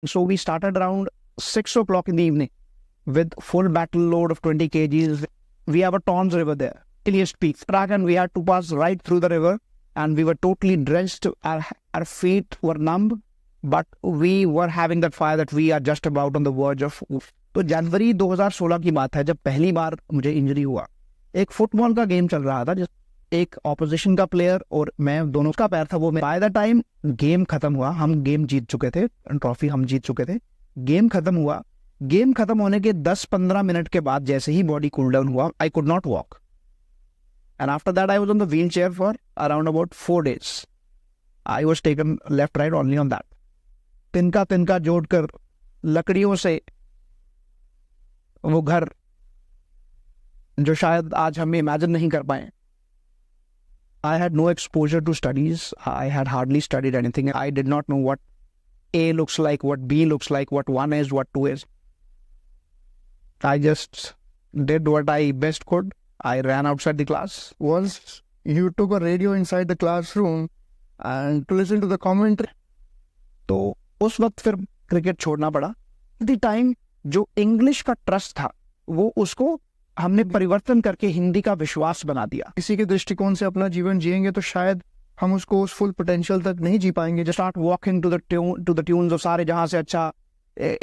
So we started around 6 o'clock in the evening with full battle load of 20 kgs. We have a Tons river there, hilliest peak track, and we had to pass right through the river, and we were totally drenched. Our feet were numb, but we were having that fire that we are just about on the verge of. तो जनवरी 2016 की बात है जब पहली बार मुझे injury हुआ। एक football का गेम चल रहा था, जिस एक ऑपोजिशन का प्लेयर और मैं, दोनों का पैर था वो। बाय द टाइम गेम खत्म हुआ, हम गेम जीत चुके थे, ट्रॉफी हम जीत चुके थे। गेम खत्म हुआ, गेम खत्म होने के 10-15 मिनट के बाद जैसे ही बॉडी कूल डाउन हुआ, आई could not walk, and after that I was on the wheel chair for around about 4 days. I was taken left right only on that. तिनका तिनका जोड़कर लकड़ियों से वो घर जो शायद आज हम इमेजिन नहीं कर पाए। I had no exposure to studies. I had hardly studied anything. I did not know what A looks like, what B looks like, what 1 is, what 2 is. I just did what I best could. I ran outside the class. Was you took a radio inside the classroom and to listen to the commentary? तो उस वक्त फिर cricket छोड़ना पड़ा। The time जो English का trust था वो उसको हमने परिवर्तन करके हिंदी का विश्वास बना दिया। किसी के दृष्टिकोण से अपना जीवन जिएंगे तो शायद हम उसको उस फुल पोटेंशियल तक नहीं जी पाएंगे। Just start walking to the tunes of सारे जहां से अच्छा,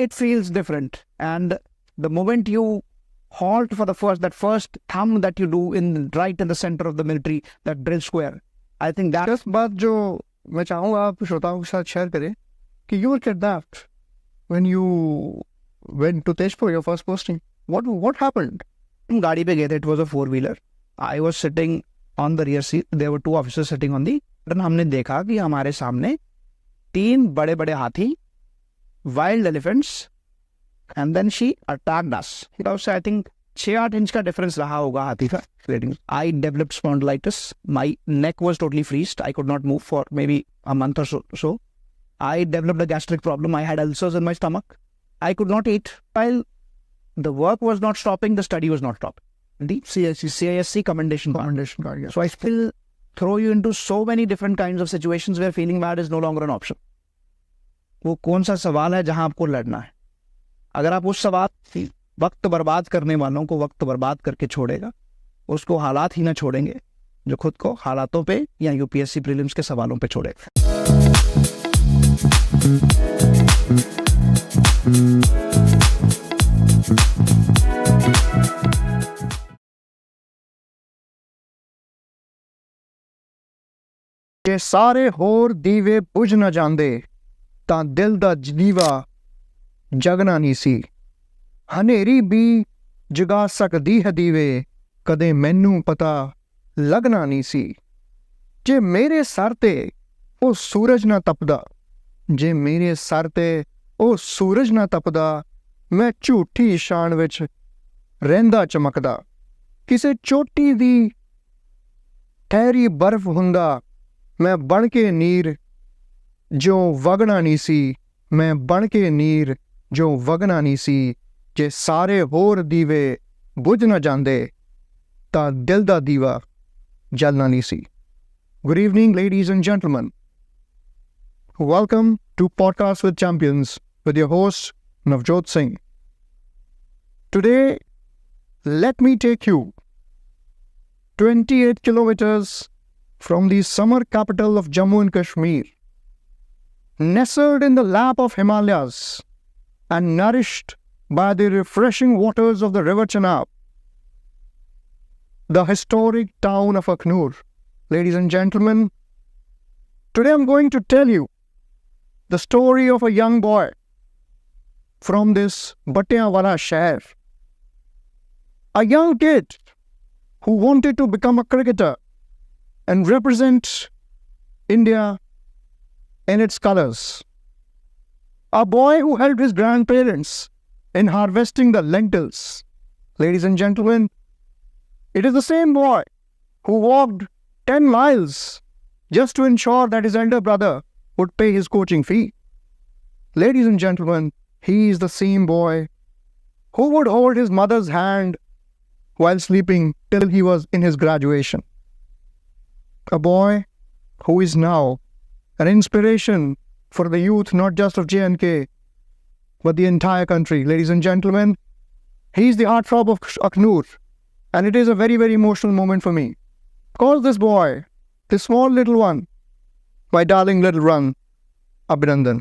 it feels different. And the moment you halt for that first thumb that you do right in the center of the military, that drill square, I think that is बात जो मैं चाहूँगा आप श्रोताओं के साथ शेयर करें कि you were kidnapped when you went to Tezpur, your first posting. What happened? गाड़ी पे गए थे, it was a 4-wheeler. I was sitting on the rear seat, there were 2 officers sitting on the. हमने देखा कि हमारे सामने 3 बड़े बड़े हाथी, wild elephants, and then she attacked us. उससे आई थिंक 6-8 इंच का डिफरेंस रहा होगा हाथी का। I developed spondylitis, my neck was totally freezed, I could not move for maybe a month और so. I developed a gastric problem. I had ulcers in my stomach. I could not eat. While the work was not stopping, the study was not stopping. The CISC commendation card. Yes. So I still throw you into so many different kinds of situations where feeling bad is no longer an option. वो कौन सा सवाल है जहां आपको लड़ना है? अगर आप उस सवाल वक्त बर्बाद करने वालों को वक्त बर्बाद करके छोड़ेगा, उसको हालात ही ना छोड़ेंगे जो खुद को हालातों पे या यूपीएससी प्रीलिम्स के सवालों पे छोड़ेगा। ਜੇ ਸਾਰੇ ਹੋਰ ਦੀਵੇ ਬੁਝ ਨਾ ਜਾਂਦੇ ਤਾਂ ਦਿਲ ਦਾ ਜੀਵਾ ਜਗਣਾ ਨਹੀਂ ਸੀ। ਹਨੇਰੀ ਵੀ ਜਗਾ ਸਕਦੀ ਹੈ ਦੀਵੇ, ਕਦੇ ਮੈਨੂੰ ਪਤਾ ਲੱਗਣਾ ਨਹੀਂ ਸੀ। ਜੇ ਮੇਰੇ ਸਰ ਤੇ ਉਹ ਸੂਰਜ ਨਾ ਤਪਦਾ, ਜੇ ਮੇਰੇ ਸਰ ਤੇ ਉਹ ਸੂਰਜ ਨਾ ਤਪਦਾ, ਮੈਂ ਝੂਠੀ ਸ਼ਾਨ ਵਿੱਚ ਰਹਿੰਦਾ ਚਮਕਦਾ। ਕਿਸੇ ਚੋਟੀ ਦੀ ਠਹਿਰੀ ਬਰਫ਼ ਹੁੰਦਾ, ਮੈਂ ਬਣ ਕੇ ਨੀਰ ਜੋ ਵਗਣਾ ਨਹੀਂ ਸੀ, ਮੈਂ ਬਣ ਕੇ ਨੀਰ ਜੋ ਵਗਣਾ ਨਹੀਂ ਸੀ। ਜੇ ਸਾਰੇ ਹੋਰ ਦੀਵੇ ਬੁਝ ਨਾ ਜਾਂਦੇ ਤਾਂ ਦਿਲ ਦਾ ਦੀਵਾ ਜਲਣਾ ਨਹੀਂ ਸੀ। Good evening, ladies and gentlemen. Welcome to Podcast with Champions with your host, Navjot Singh. Today, let me take you 28 kilometers from the summer capital of Jammu and Kashmir, nestled in the lap of Himalayas and nourished by the refreshing waters of the river Chenab, the historic town of Akhnur. Ladies and gentlemen, today I'm going to tell you the story of a young boy from this Batiawala Shahr, a young kid who wanted to become a cricketer and represent India in its colors. A boy who helped his grandparents in harvesting the lentils. Ladies and gentlemen, it is the same boy who walked 10 miles just to ensure that his elder brother would pay his coaching fee. Ladies and gentlemen, he is the same boy who would hold his mother's hand while sleeping till he was in his graduation. A boy who is now an inspiration for the youth not just of J&K but the entire country. Ladies and gentlemen, he's the heartthrob of Aknoor, and it is a very, very emotional moment for me. Because this boy, this small little one, my darling little one, Abhinandan.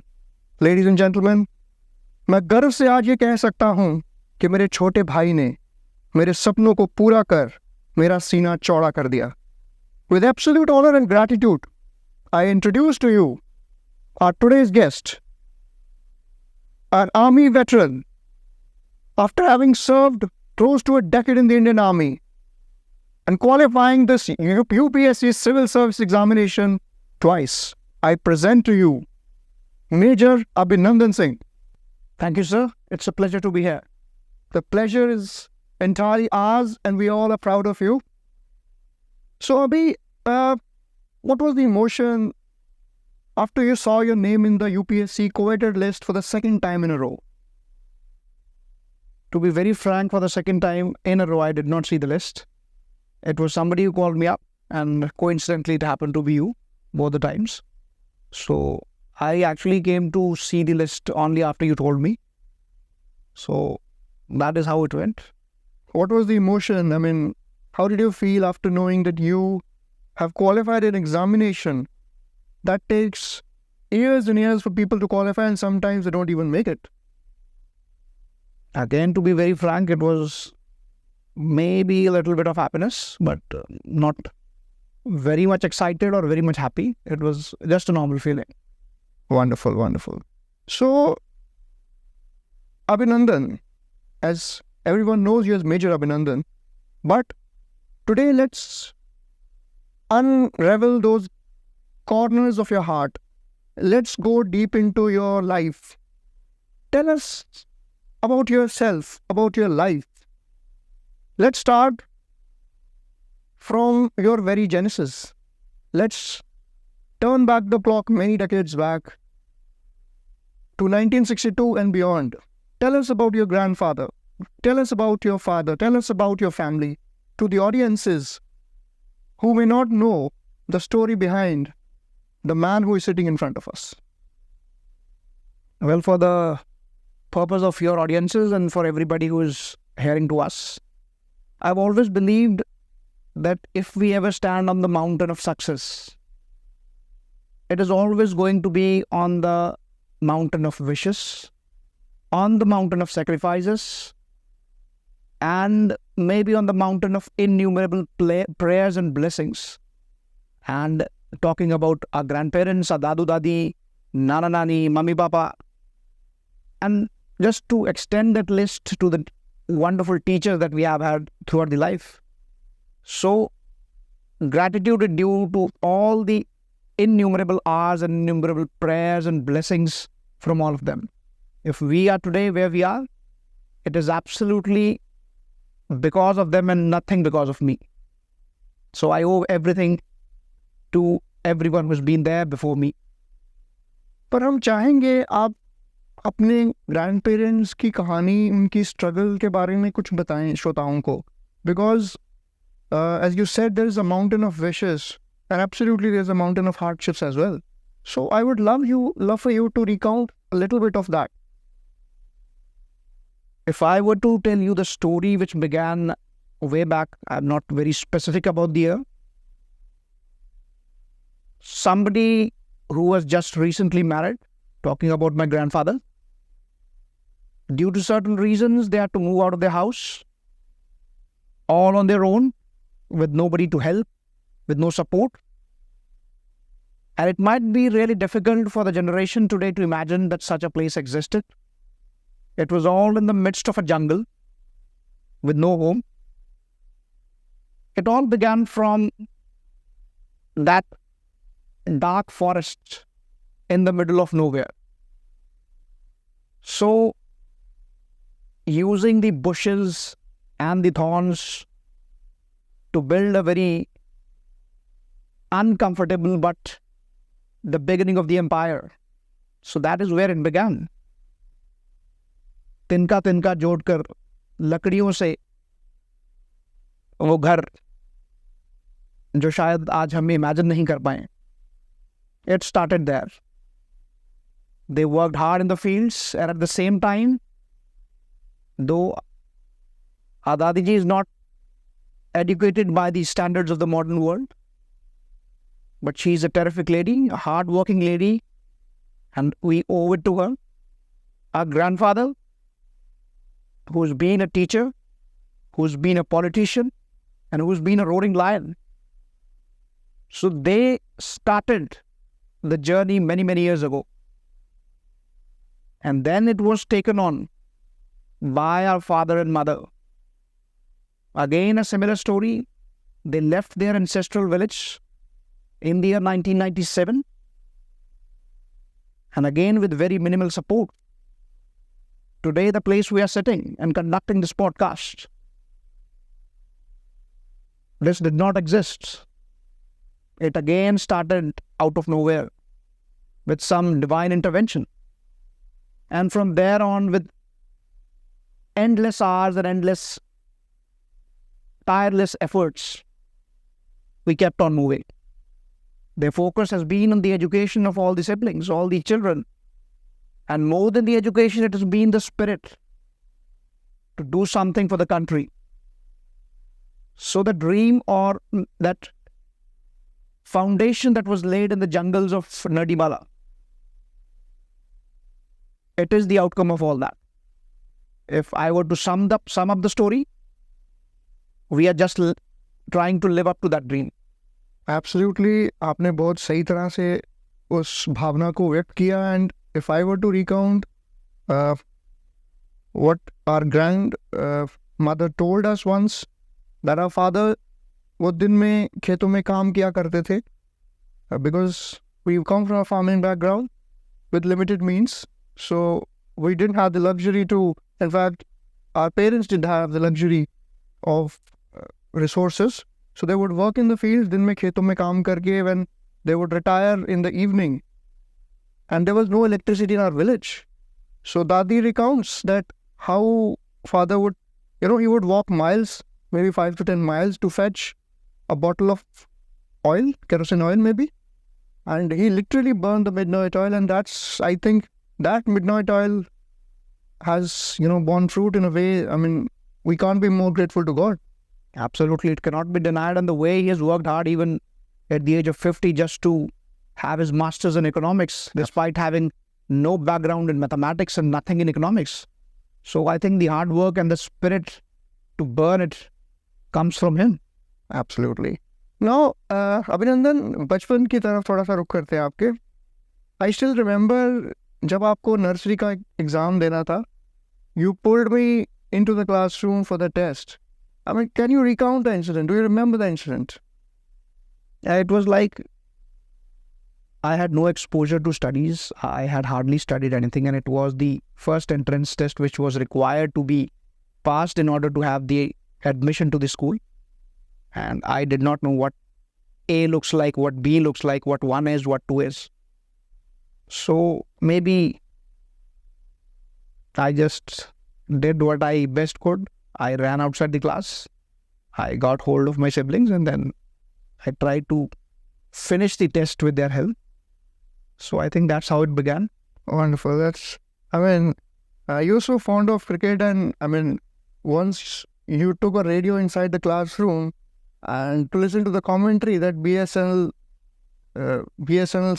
Ladies and gentlemen, मैं गर्व से आज ये कह सकता हूँ कि मेरे छोटे भाई ने मेरे सपनों को पूरा कर मेरा सीना चौड़ा कर दिया. With absolute honor and gratitude, I introduce to you our today's guest, an army veteran. After having served close to a decade in the Indian Army and qualifying this UPSC Civil Service examination twice, I present to you Major Abhinandan Singh. Thank you, sir. It's a pleasure to be here. The pleasure is entirely ours, and we all are proud of you. So, Abhi, what was the emotion after you saw your name in the UPSC coveted list for the second time in a row? To be very frank, for the second time in a row, I did not see the list. It was somebody who called me up, and coincidentally, it happened to be you both the times. So I actually came to see the list only after you told me. So that is how it went. What was the emotion? I mean, how did you feel after knowing that you have qualified an examination that takes years and years for people to qualify, and sometimes they don't even make it? Again, to be very frank, it was maybe a little bit of happiness, but not very much excited or very much happy. It was just a normal feeling. Wonderful, wonderful. So, Abhinandan, as everyone knows you as Major Abhinandan, but today let's unravel those corners of your heart. Let's go deep into your life. Tell us about yourself, about your life. Let's start from your very genesis. Let's turn back the clock many decades back to 1962 and beyond. Tell us about your grandfather. Tell us about your father. Tell us about your family. To the audiences who may not know the story behind the man who is sitting in front of us. Well, for the purpose of your audiences and for everybody who is hearing to us, I've always believed that if we ever stand on the mountain of success, it is always going to be on the mountain of wishes, on the mountain of sacrifices, and maybe on the mountain of innumerable prayers and blessings. And talking about our grandparents, our dadu dadi, nana nani, mummy papa, and just to extend that list to the wonderful teachers that we have had throughout the life. So, gratitude is due to all the innumerable hours and innumerable prayers and blessings from all of them. If we are today where we are, it is absolutely because of them and nothing because of me. So I owe everything to everyone who's been there before me. पर हम चाहेंगे आप अपने grand parents की कहानी, उनकी struggle के बारे में कुछ बताएं श्रोताओं को. Because as you said, there is a mountain of wishes, and absolutely there is a mountain of hardships as well. So I would love for you to recount a little bit of that. If I were to tell you the story which began way back, I'm not very specific about the year. Somebody who was just recently married, talking about my grandfather, due to certain reasons, they had to move out of their house all on their own, with nobody to help, with no support. And it might be really difficult for the generation today to imagine that such a place existed. It was all in the midst of a jungle with no home. It all began from that dark forest in the middle of nowhere. So, using the bushes and the thorns to build a very uncomfortable but the beginning of the empire. So that is where it began. तिनका तिनका जोड़कर लकड़ियों से वो घर जो शायद आज हम इमेजिन नहीं कर पाए. It started there. They worked hard in the fields, and at the same time, though our Dadiji is not educated by the standards of the modern world, but she is a terrific lady, a hard-working lady, and we owe it to her. Our grandfather, who's been a teacher, who's been a politician, and who's been a roaring lion. So they started the journey many, many years ago. And then it was taken on by our father and mother. Again, a similar story. They left their ancestral village in the year 1997. And again, with very minimal support. Today, the place we are sitting and conducting this podcast, this did not exist. It again started out of nowhere with some divine intervention. And from there on, with endless hours and endless tireless efforts, we kept on moving. Their focus has been on the education of all the siblings, all the children. And more than the education, it has been the spirit to do something for the country. So the dream, or that foundation that was laid in the jungles of Nardimala, it is the outcome of all that. If I were to sum up the story, we are just trying to live up to that dream. Absolutely, आपने बहुत सही तरह से उस भावना को व्यक्त किया. And if I were to recount what our grandmother told us once, that our father वो दिन में खेतों में काम किया करते थे, because we come from a farming background with limited means, so we didn't have the luxury to, in fact, our parents didn't have the luxury of resources. So they would work in the fields, दिन में खेतों में काम करके, when they would retire in the evening. And there was no electricity in our village. So Dadi recounts that how father would, he would walk miles, maybe 5 to 10 miles, to fetch a bottle of oil, kerosene oil maybe. And he literally burned the midnight oil, and that's, I think, that midnight oil has, borne fruit in a way. I mean, we can't be more grateful to God. Absolutely, it cannot be denied. And the way he has worked hard, even at the age of 50, just to have his master's in economics, despite having no background in mathematics and nothing in economics. So I think the hard work and the spirit to burn it comes from him. Absolutely. Now, Abhinandan, बचपन की तरफ थोड़ा सा रुक करते हैं आपके. I still remember जब आपको नर्सरी का एग्जाम देना था, you pulled me into the classroom for the test. I mean, can you recount the incident? Do you remember the incident? It was like I had no exposure to studies. I had hardly studied anything, and it was the first entrance test which was required to be passed in order to have the admission to the school. And I did not know what A looks like, what B looks like, what 1 is, what 2 is. So maybe I just did what I best could. I ran outside the class. I got hold of my siblings, and then I tried to finish the test with their help. So I think that's how it began. Wonderful. You're so fond of cricket, and once you took a radio inside the classroom and to listen to the commentary that BSNL's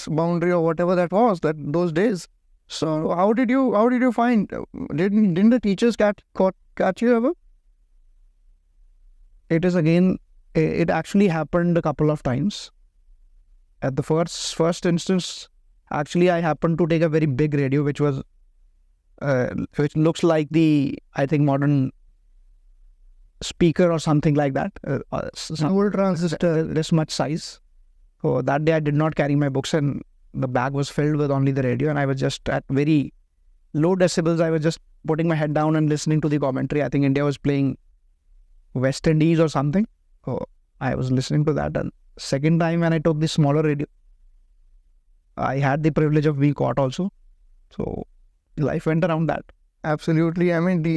boundary or whatever that was, that those days. So how did you find? Didn't the teachers catch you ever? It actually happened a couple of times. At the first instance, actually, I happened to take a very big radio, which looks like the, I think, modern speaker or something like that. Old transistor, this much size. So that day I did not carry my books, and the bag was filled with only the radio, and I was just at very low decibels. I was just putting my head down and listening to the commentary. I think India was playing West Indies or something. So I was listening to that. And second time when I took the smaller radio, I had the privilege of being caught also. So life went around that. Absolutely.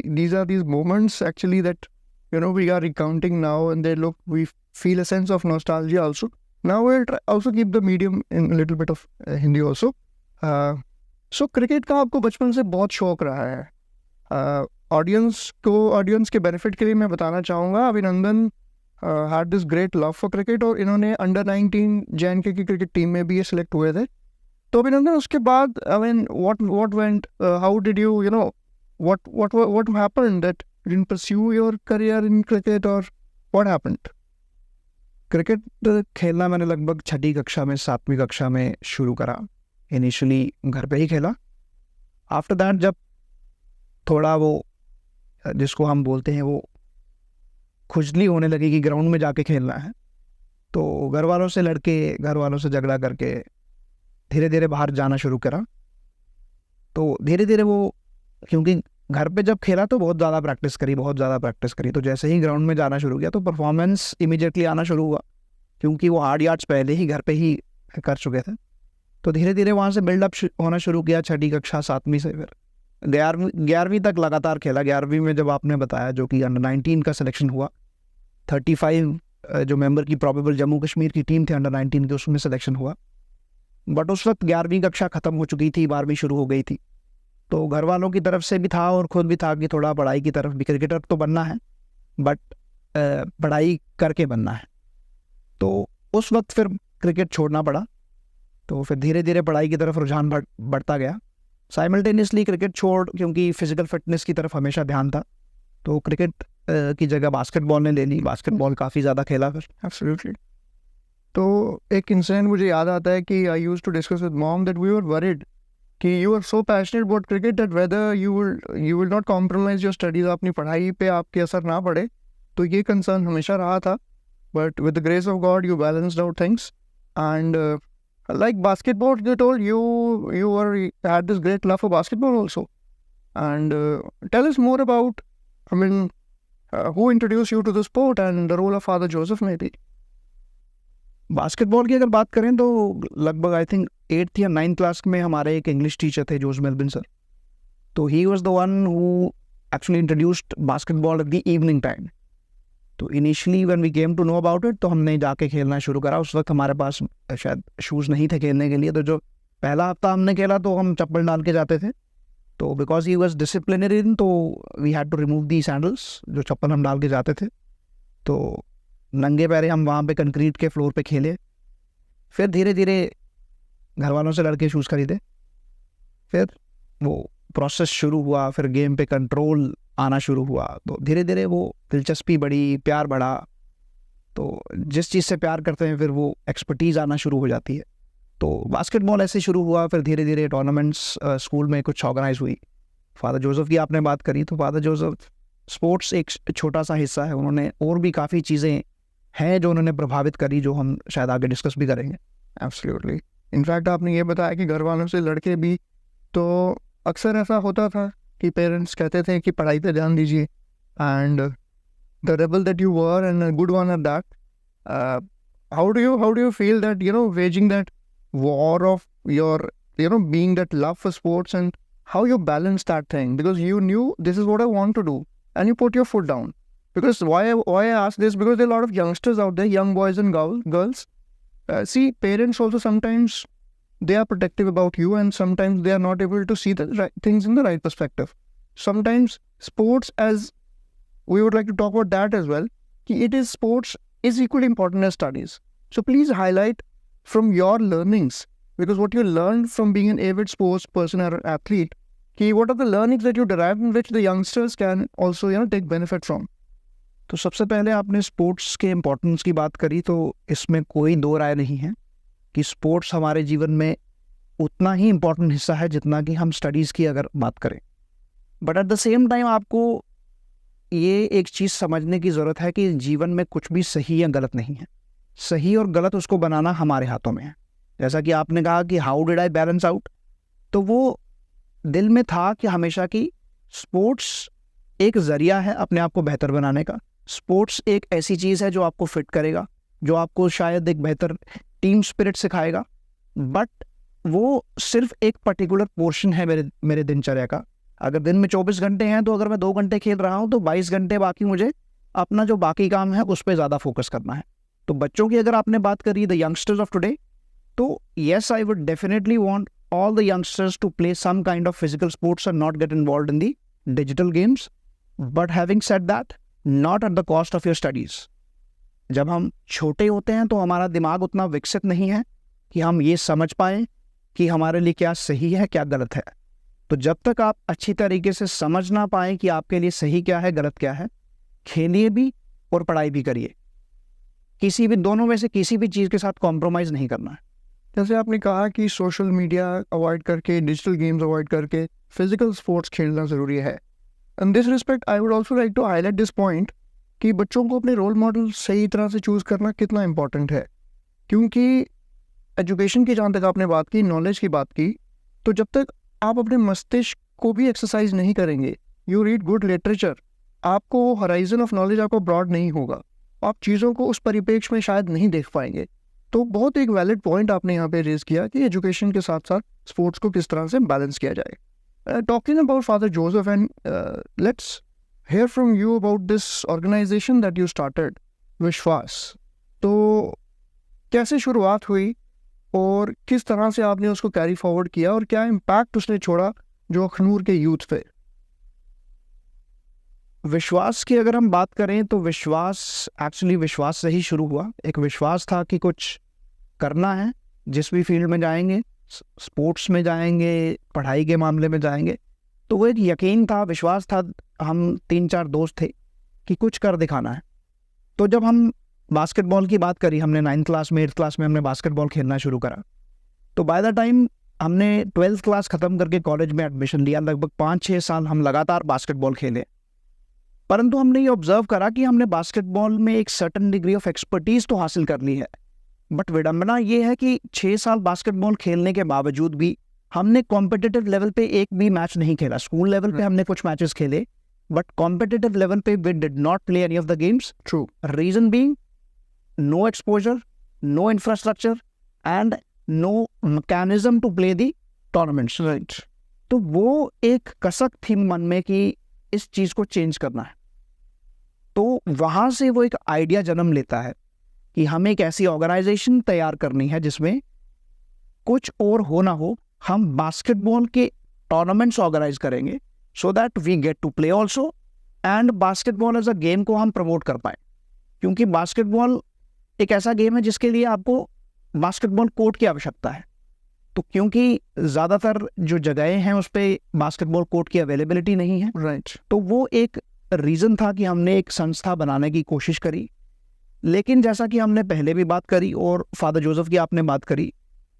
These are these moments actually that, we are recounting now, and we feel a sense of nostalgia also. Now we'll also keep the medium in a little bit of Hindi also. So cricket का आपको बचपन से बहुत शौक रहा है। Audience के benefit के लिए मैं बताना चाहूँगा, अभिनंदन had this great love for cricket और इन्होंने अंडर 19 JNK की क्रिकेट टीम में भी ये सिलेक्ट हुए थे। तो अभिनंदन, उसके बाद I mean what went, how did you know what happened that you didn't pursue your career in cricket, और व्हाट हैपेंड? क्रिकेट खेलना मैंने लगभग 6ठी कक्षा में 7वीं कक्षा में शुरू करा। इनिशियली घर पे ही खेला। आफ्टर दैट जब थोड़ा वो जिसको हम बोलते हैं वो खुजली होने लगी कि ग्राउंड में जाके खेलना है, तो घर वालों से लड़के, घर वालों से झगड़ा करके धीरे धीरे बाहर जाना शुरू करा। तो धीरे धीरे वो, क्योंकि घर पे जब खेला तो बहुत ज़्यादा प्रैक्टिस करी, तो जैसे ही ग्राउंड में जाना शुरू किया तो परफॉर्मेंस इमीडिएटली आना शुरू हुआ, क्योंकि वो हार्ड यार्ड्स पहले ही घर पे ही कर चुके थे। तो धीरे धीरे वहाँ से बिल्डअप होना शुरू किया 6ठी कक्षा 7वीं से, फिर 11वीं तक लगातार खेला। 11वीं में जब आपने बताया, जो कि अंडर 19 का सिलेक्शन हुआ, 35 जो मेंबर की प्रोबेबल जम्मू कश्मीर की टीम थी अंडर 19 की, उसमें सिलेक्शन हुआ। बट उस वक्त 11वीं कक्षा ख़त्म हो चुकी थी, 12वीं शुरू हो गई थी। तो घर वालों की तरफ से भी था और ख़ुद भी था कि थोड़ा पढ़ाई की तरफ भी, क्रिकेटर तो बनना है बट पढ़ाई करके बनना है। तो उस वक्त फिर क्रिकेट छोड़ना पड़ा। तो फिर धीरे धीरे पढ़ाई की तरफ रुझान बढ़ता गया। साइमल्टेनियसली क्रिकेट छोड़, क्योंकि फिजिकल फिटनेस की तरफ हमेशा ध्यान था, तो क्रिकेट की जगह बास्केटबॉल ने ले ली। बास्केटबॉल काफ़ी ज़्यादा खेला फिर। एब्सोल्युटली। तो एक इंसिडेंट मुझे याद आता है कि I used to discuss with mom that we were worried कि you are so passionate about cricket that whether you will not compromise your studies, अपनी पढ़ाई पे आपके असर ना पड़े। तो ये कंसर्न हमेशा रहा था, but with the grace of God you balanced out things. And like basketball, you told you had this great love for basketball also, and tell us more about, I mean, who introduced you to the sport and the role of Father Joseph maybe. Basketball की अगर बात करें तो लगभग I think 8th या 9th class में हमारे एक इंग्लिश टीचर थे, जोस मेलबिन सर। तो he was the one who actually introduced basketball at the evening time. तो initially when we came to know about it, तो हमने जाके खेलना शुरू करा। उस वक्त हमारे पास शायद शूज़ नहीं थे खेलने के लिए, तो जो पहला हफ्ता हमने खेला तो हम चप्पल डाल के जाते थे। तो बिकॉज ही वाज डिसिप्लिनरियन, तो we had to remove the sandals, जो चप्पल हम डाल के जाते थे। तो नंगे पैरे हम वहाँ पे कंक्रीट के फ्लोर पे खेले। फिर धीरे धीरे घर वालों से लड़के शूज़ खरीदे, फिर वो प्रोसेस शुरू हुआ, फिर गेम पे कंट्रोल आना शुरू हुआ। तो धीरे धीरे वो दिलचस्पी बढ़ी, प्यार बढ़ा। तो जिस चीज़ से प्यार करते हैं फिर वो एक्सपर्टीज़ आना शुरू हो जाती है। तो बास्केटबॉल ऐसे शुरू हुआ, फिर धीरे धीरे टूर्नामेंट्स स्कूल में कुछ ऑर्गेनाइज हुई। फादर जोसेफ की आपने बात करी, तो फादर जोसेफ स्पोर्ट्स एक छोटा सा हिस्सा है, उन्होंने और भी काफ़ी चीज़ें हैं जो उन्होंने प्रभावित करी, जो हम शायद आगे डिस्कस भी करेंगे। एब्सोल्युटली। इनफैक्ट आपने ये बताया कि घर वालों से लड़के भी, तो अक्सर ऐसा होता था कि पेरेंट्स कहते थे कि पढ़ाई पे ध्यान दीजिए, and the rebel that you were and a good one at that, how do you feel that waging that war of your being that love for sports, and how you balance that thing, because you knew this is what I want to do and you put your foot down. Because why I ask this, because there are a lot of youngsters out there, young boys and girls, see, parents also sometimes they are protective about you, and sometimes they are not able to see the right things in the right perspective. Sometimes sports, as we would like to talk about that as well, sports is equally important as studies. So please highlight from your learnings, because what you learned from being an avid sports person or athlete, what are the learnings that you derived in which the youngsters can also take benefit from. तो सबसे पहले आपने sports के importance की बात करी, तो इसमें कोई दो राय नहीं है कि स्पोर्ट्स हमारे जीवन में उतना ही इम्पोर्टेंट हिस्सा है जितना कि हम स्टडीज़ की अगर बात करें। But at the same time आपको ये एक चीज़ समझने की ज़रूरत है कि जीवन में कुछ भी सही या गलत नहीं है। सही और गलत उसको बनाना हमारे हाथों में है। जैसा कि आपने कहा कि how did I balance out, तो वो दिल में था कि हमेशा कि स्पोर्ट्स एक ज़रिया है अपने आप को बेहतर बनाने का। स्पोर्ट्स एक ऐसी चीज़ है जो आपको फिट करेगा, जो आपको शायद एक बेहतर टीम स्पिरिट सिखाएगा, बट वो सिर्फ एक पर्टिकुलर पोर्शन है मेरे दिनचर्या का। अगर दिन में 24 घंटे हैं, तो अगर मैं 2 घंटे खेल रहा हूँ तो 22 घंटे बाकी मुझे अपना जो बाकी काम है उस पर ज़्यादा फोकस करना है। तो बच्चों की अगर आपने बात करी, द यंगस्टर्स ऑफ टुडे, तो yes I would definitely want all the youngsters to play some kind of physical sports and not get involved in the digital games. But having said that, not at the cost of your studies. जब हम छोटे होते हैं तो हमारा दिमाग उतना विकसित नहीं है कि हम ये समझ पाएं कि हमारे लिए क्या सही है क्या गलत है. तो जब तक आप अच्छी तरीके से समझ ना पाएं कि आपके लिए सही क्या है गलत क्या है, खेलिए भी और पढ़ाई भी करिए. किसी भी दोनों में से किसी भी चीज़ के साथ कॉम्प्रोमाइज़ नहीं करना है. जैसे आपने कहा कि सोशल मीडिया अवॉइड करके, डिजिटल गेम्स अवॉइड करके फिजिकल स्पोर्ट्स खेलना ज़रूरी है. In this respect I would also like to highlight this point कि बच्चों को अपने रोल मॉडल सही तरह से चूज़ करना कितना इंपॉर्टेंट है. क्योंकि एजुकेशन की जहाँ तक आपने बात की, नॉलेज की बात की, तो जब तक आप अपने मस्तिष्क को भी एक्सरसाइज नहीं करेंगे, यू रीड गुड लिटरेचर, आपको हराइजन ऑफ नॉलेज आपको ब्रॉड नहीं होगा, आप चीज़ों को उस परिप्रेक्ष्य में शायद नहीं देख पाएंगे. तो बहुत एक वैलिड पॉइंट आपने यहाँ पे रेज किया कि एजुकेशन के साथ साथ स्पोर्ट्स को किस तरह से बैलेंस किया जाए. Talking about father Joseph, and let's hear from you about this organization that you started, विश्वास. तो कैसे शुरुआत हुई और किस तरह से आपने उसको कैरी फॉरवर्ड किया और क्या इम्पैक्ट उसने छोड़ा जो अखनूर के यूथ पे? विश्वास की अगर हम बात करें तो विश्वास एक्चुअली विश्वास से ही शुरू हुआ. एक विश्वास था कि कुछ करना है, जिस भी फील्ड में जाएंगे, स्पोर्ट्स में जाएंगे, पढ़ाई के मामले में जाएंगे, तो वो एक यकीन था, विश्वास था. हम 3-4 दोस्त थे कि कुछ कर दिखाना है. तो जब हम बास्केटबॉल की बात करी, हमने 9th क्लास में 8th क्लास में हमने बास्केटबॉल खेलना शुरू करा. तो बाय द टाइम हमने 12th क्लास ख़त्म करके कॉलेज में एडमिशन लिया, लगभग 5-6 साल हम लगातार बास्केटबॉल खेले. परंतु हमने ये ऑब्जर्व करा कि हमने बास्केटबॉल में एक सर्टन डिग्री ऑफ एक्सपर्टीज़ तो हासिल कर ली है, बट विडंबना ये है कि 6 साल बास्केटबॉल खेलने के बावजूद भी हमने कॉम्पिटिटिव लेवल पे एक भी मैच नहीं खेला. स्कूल लेवल पे हमने कुछ मैचेस खेले, बट कॉम्पिटिटिव लेवल पे we did not play any of the games. True. Reason being no exposure, no infrastructure and no mechanism to play the tournaments. Right. तो वो एक कसक थी मन में कि इस चीज़ को चेंज करना है. तो वहाँ से वो एक आइडिया जन्म लेता है कि हमें एक ऐसी ऑर्गेनाइजेशन तैयार करनी है जिसमें कुछ और हो ना हो, हम बास्केटबॉल के टूर्नामेंट्स ऑर्गेनाइज करेंगे so that we get to play also, and basketball as a game को हम प्रमोट कर पाएँ. क्योंकि बास्केटबॉल एक ऐसा गेम है जिसके लिए आपको बास्केटबॉल कोर्ट की आवश्यकता है. तो क्योंकि ज़्यादातर जो जगहें हैं उस पर बास्केटबॉल कोर्ट की अवेलेबिलिटी नहीं है, राइट. तो वो एक रीज़न था कि हमने एक संस्था बनाने की कोशिश करी. लेकिन जैसा कि हमने पहले भी बात करी और फादर जोसेफ की आपने बात करी,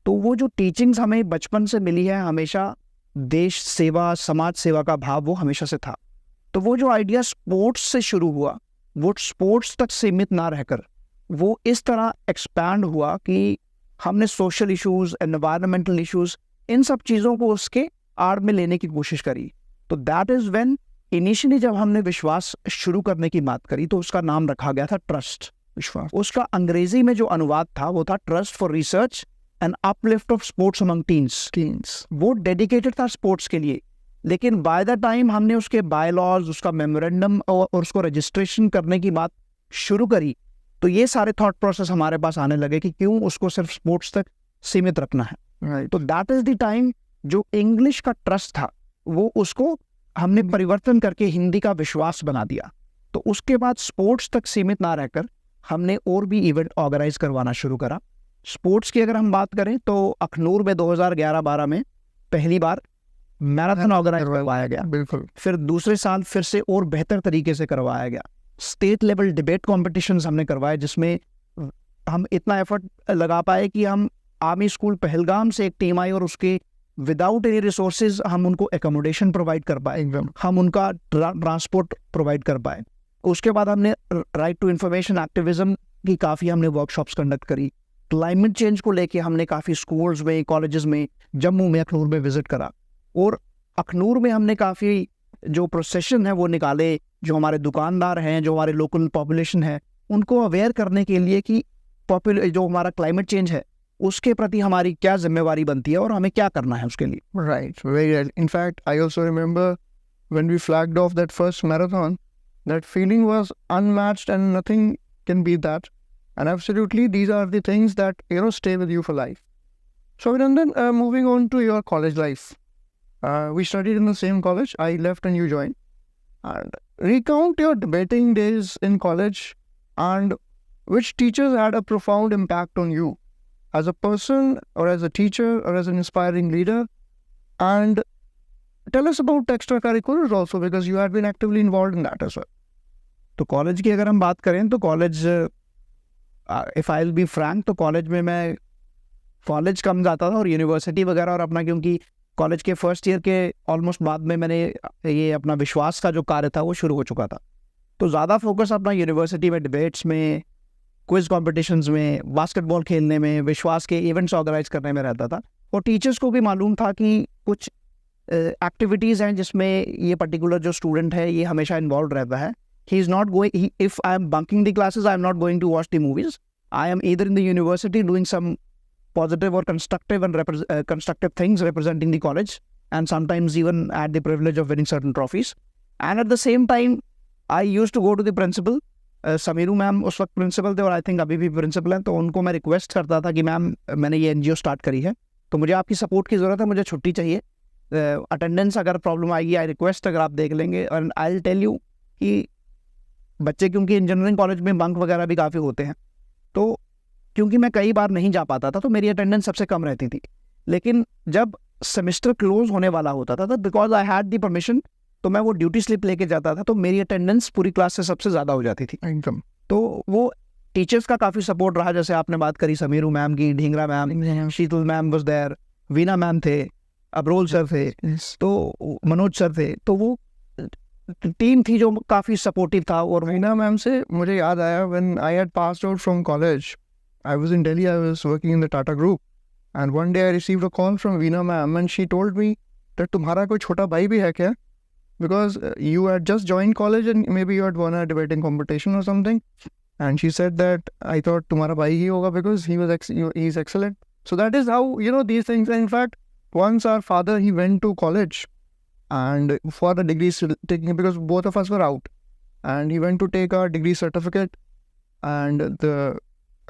तो वो जो टीचिंग्स हमें बचपन से मिली है, हमेशा देश सेवा, समाज सेवा का भाव वो हमेशा से था. तो वो जो आइडिया स्पोर्ट्स से शुरू हुआ, वो स्पोर्ट्स तक सीमित ना रहकर वो इस तरह एक्सपैंड हुआ कि हमने सोशल इश्यूज़, एनवायरमेंटल इश्यूज़, इन सब चीज़ों को उसके आड़ में लेने की कोशिश करी. तो दैट इज़ व्हेन इनिशियली जब हमने विश्वास शुरू करने की बात करी तो उसका नाम रखा गया था ट्रस्ट. विश्वास. उसका अंग्रेजी में जो अनुवाद था वो था trust for research and uplift of sports among teens. वो डेडिकेटेड था स्पोर्ट्स के लिए. लेकिन बाय द टाइम हमने उसके बायलॉज, उसका मेमोरेंडम और उसको रजिस्ट्रेशन करने की बात शुरू करी, तो ये सारे थॉट प्रोसेस हमारे पास आने लगे कि क्यों उसको सिर्फ स्पोर्ट्स तक सीमित रखना है. राइट. तो दैट इज द टाइम जो इंग्लिश का ट्रस्ट था वो उसको हमने परिवर्तन करके हिंदी का विश्वास बना दिया. तो उसके बाद स्पोर्ट्स तक सीमित ना रहकर हमने और भी इवेंट ऑर्गेनाइज करवाना शुरू करा. स्पोर्ट्स की अगर हम बात करें तो अखनूर में 2011-12 में पहली बार मैराथन ऑर्गेनाइज करवाया गया. बिल्कुल. फिर दूसरे साल फिर से और बेहतर तरीके से करवाया गया. स्टेट लेवल डिबेट कॉम्पिटिशन्स हमने करवाए, जिसमें हम इतना एफर्ट लगा पाए कि हम आर्मी स्कूल पहलगाम से एक टीम आई और उसके विदाउट एनी रिसोर्सेज हम उनको एकोमोडेशन प्रोवाइड कर पाए, हम उनका ट्रांसपोर्ट प्रोवाइड कर पाए. उसके बाद हमने राइट टू इंफॉर्मेशन एक्टिविज्म की काफ़ी हमने वर्कशॉप्स कंडक्ट करी. क्लाइमेट चेंज को लेके हमने काफ़ी स्कूल्स में, कॉलेजेस में, जम्मू में, अखनूर में विजिट करा. और अखनूर में हमने काफ़ी जो प्रोसेशन है वो निकाले, जो हमारे दुकानदार हैं, जो हमारे लोकल पॉपुलेशन है, उनको अवेयर करने के लिए कि जो हमारा क्लाइमेट चेंज है उसके प्रति हमारी क्या जिम्मेवारी बनती है और हमें क्या करना है उसके लिए. Right, very right. In fact, I also remember when we flagged off that first marathon, that feeling was unmatched and nothing can beat that. And absolutely, these are the things that, stay with you for life. So Abhinandan, moving on to your college life. We studied in the same college. I left and you joined. And recount your debating days in college and which teachers had a profound impact on you as a person or as a teacher or as an inspiring leader. And tell us about extracurriculars also because you had been actively involved in that as well. तो college की अगर हम बात करें तो college, if I will be frank, तो college में मैं कॉलेज कम जाता था और यूनिवर्सिटी वगैरह, और अपना क्योंकि कॉलेज के फर्स्ट ईयर के ऑलमोस्ट बाद में मैंने ये अपना विश्वास का जो कार्य था वो शुरू हो चुका था, तो ज़्यादा फोकस अपना यूनिवर्सिटी में डिबेट्स में, क्विज कॉम्पिटिशन्स में, बास्केटबॉल खेलने में, विश्वास के इवेंट्स ऑर्गेनाइज करने में रहता था। और टीचर्स को भी मालूम था कि कुछ एक्टिविटीज़ हैं जिसमें ये पर्टिकुलर जो स्टूडेंट है ये हमेशा इन्वॉल्व रहता है। He is not going, if I am bunking the classes, I am not going to watch the movies, I am either in the university doing some positive or constructive and constructive things representing the college, and sometimes even had the privilege of winning certain trophies. And at the same time, I used to go to the principal, Sameeru ma'am उस वक्त principal थे और I think अभी भी principal हैं, तो उनको मैं रिक्वेस्ट करता था कि मैम मैंने ये एनजीओ स्टार्ट करी है, तो मुझे आपकी सपोर्ट की ज़रूरत है, मुझे छुट्टी चाहिए, अटेंडेंस अगर प्रॉब्लम आएगी, आई रिक्वेस्ट अगर आप देख लेंगे। और आई विल टेल यू कि बच्चे, क्योंकि इंजीनियरिंग कॉलेज में बंक वगैरह भी काफ़ी होते हैं, तो क्योंकि मैं कई बार नहीं जा पाता था तो मेरी अटेंडेंस सबसे कम रहती थी। लेकिन जब सेमेस्टर क्लोज होने वाला होता था, तो because I had the permission, तो मैं वो ड्यूटी स्लिप लेके जाता था, तो मेरी अटेंडेंस पूरी क्लास से सबसे ज़्यादा हो जाती थी एकदम। तो वो टीचर्स का काफ़ी सपोर्ट रहा। जैसे आपने बात करी समीरू मैम की, Dhingra ma'am, Sheetal ma'am was there, Veena ma'am थे, अब्रोल सर थे, तो मनोज सर थे, तो वो टीम थी जो काफ़ी सपोर्टिव था। और वीना मैम से मुझे याद आया, when I had passed out from college, I was in Delhi, I was working in the Tata Group, and one day I received a call from Veena ma'am and she told me that तुम्हारा कोई छोटा भाई भी है क्या? Because you had just joined college and maybe you had won a debating competition or something. And she said that I thought तुम्हारा भाई ही होगा because he's excellent. So that is how, these things. In fact, once our father, he went to college and for the degree taking, because both of us were out, and he went to take our degree certificate, and the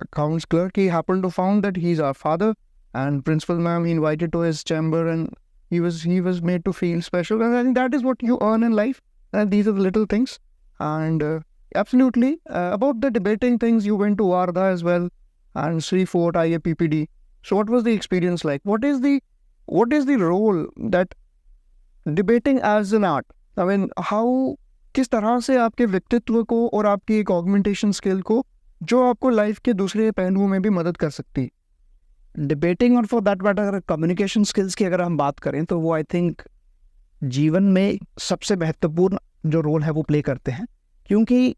accounts clerk, he happened to found that he's our father, and principal ma'am, he invited to his chamber, and he was made to feel special. And I think that is what you earn in life, and these are the little things. And absolutely, about the debating things, you went to Wardha as well, and Sri Fort, IAPPD. So what was the experience like? What is the role that debating as an art, I mean, how, किस तरह से आपके व्यक्तित्व को और आपकी एक augmentation skill को जो आपको लाइफ के दूसरे पहलुओं में भी मदद कर सकती है? डिबेटिंग और फॉर दैट मैटर अगर कम्युनिकेशन स्किल्स की अगर हम बात करें तो वो आई थिंक जीवन में सबसे महत्वपूर्ण जो रोल है वो प्ले करते हैं, क्योंकि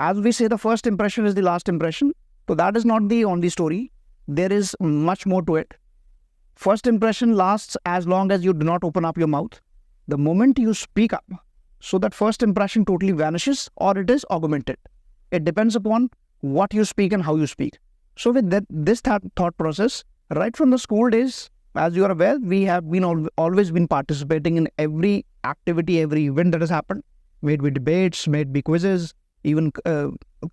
as we say the first impression is the last impression, तो that is not the only story, there is much more to it. First impression lasts as long as you do not open up your mouth. The moment you speak up, so that first impression totally vanishes और it is augmented. It depends upon what you speak and how you speak. So with this thought process, right from the school days, as you are aware, we have been always been participating in every activity, every event that has happened, may it be debates, may it be quizzes, even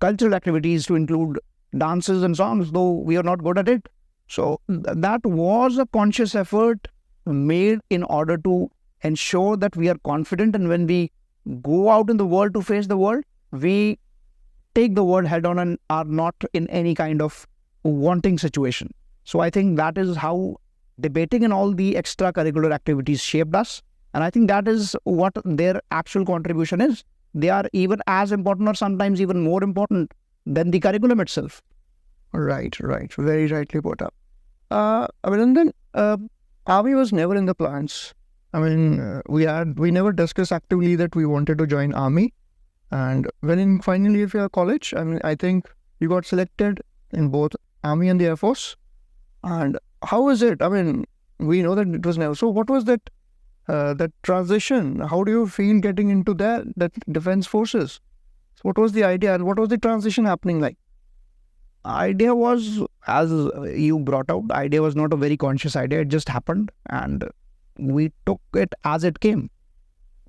cultural activities to include dances and songs, though we are not good at it. So that was a conscious effort made in order to ensure that we are confident, and when we go out in the world to face the world, we take the world head on and are not in any kind of wanting situation. So I think that is how debating and all the extracurricular activities shaped us. And I think that is what their actual contribution is. They are even as important or sometimes even more important than the curriculum itself. Right. Very rightly put up. Abhinandan, Army was never in the plans. I mean, we never discussed actively that we wanted to join Army. And when in final year of your college, I mean, I think you got selected in both Army and the Air Force. And how is it? I mean, we know that it was never. So what was that transition? How do you feel getting into that defense forces? So what was the idea and what was the transition happening like? Idea was, as you brought out, idea was not a very conscious idea. It just happened and we took it as it came.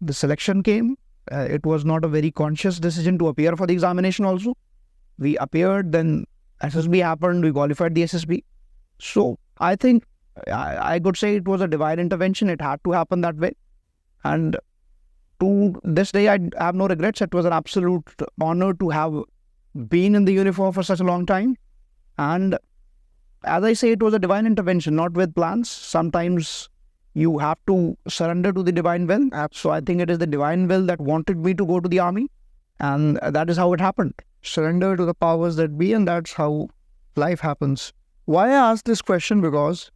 The selection came. It was not a very conscious decision to appear for the examination also. We appeared, then SSB happened, we qualified the SSB. So I think I could say it was a divine intervention. It had to happen that way. And to this day, I have no regrets. It was an absolute honor to have been in the uniform for such a long time. And as I say, it was a divine intervention, not with plans. Sometimes you have to surrender to the divine will. So I think it is the divine will that wanted me to go to the army. And that is how it happened. Surrender to the powers that be, and that's how life happens. Why I asked this question? Because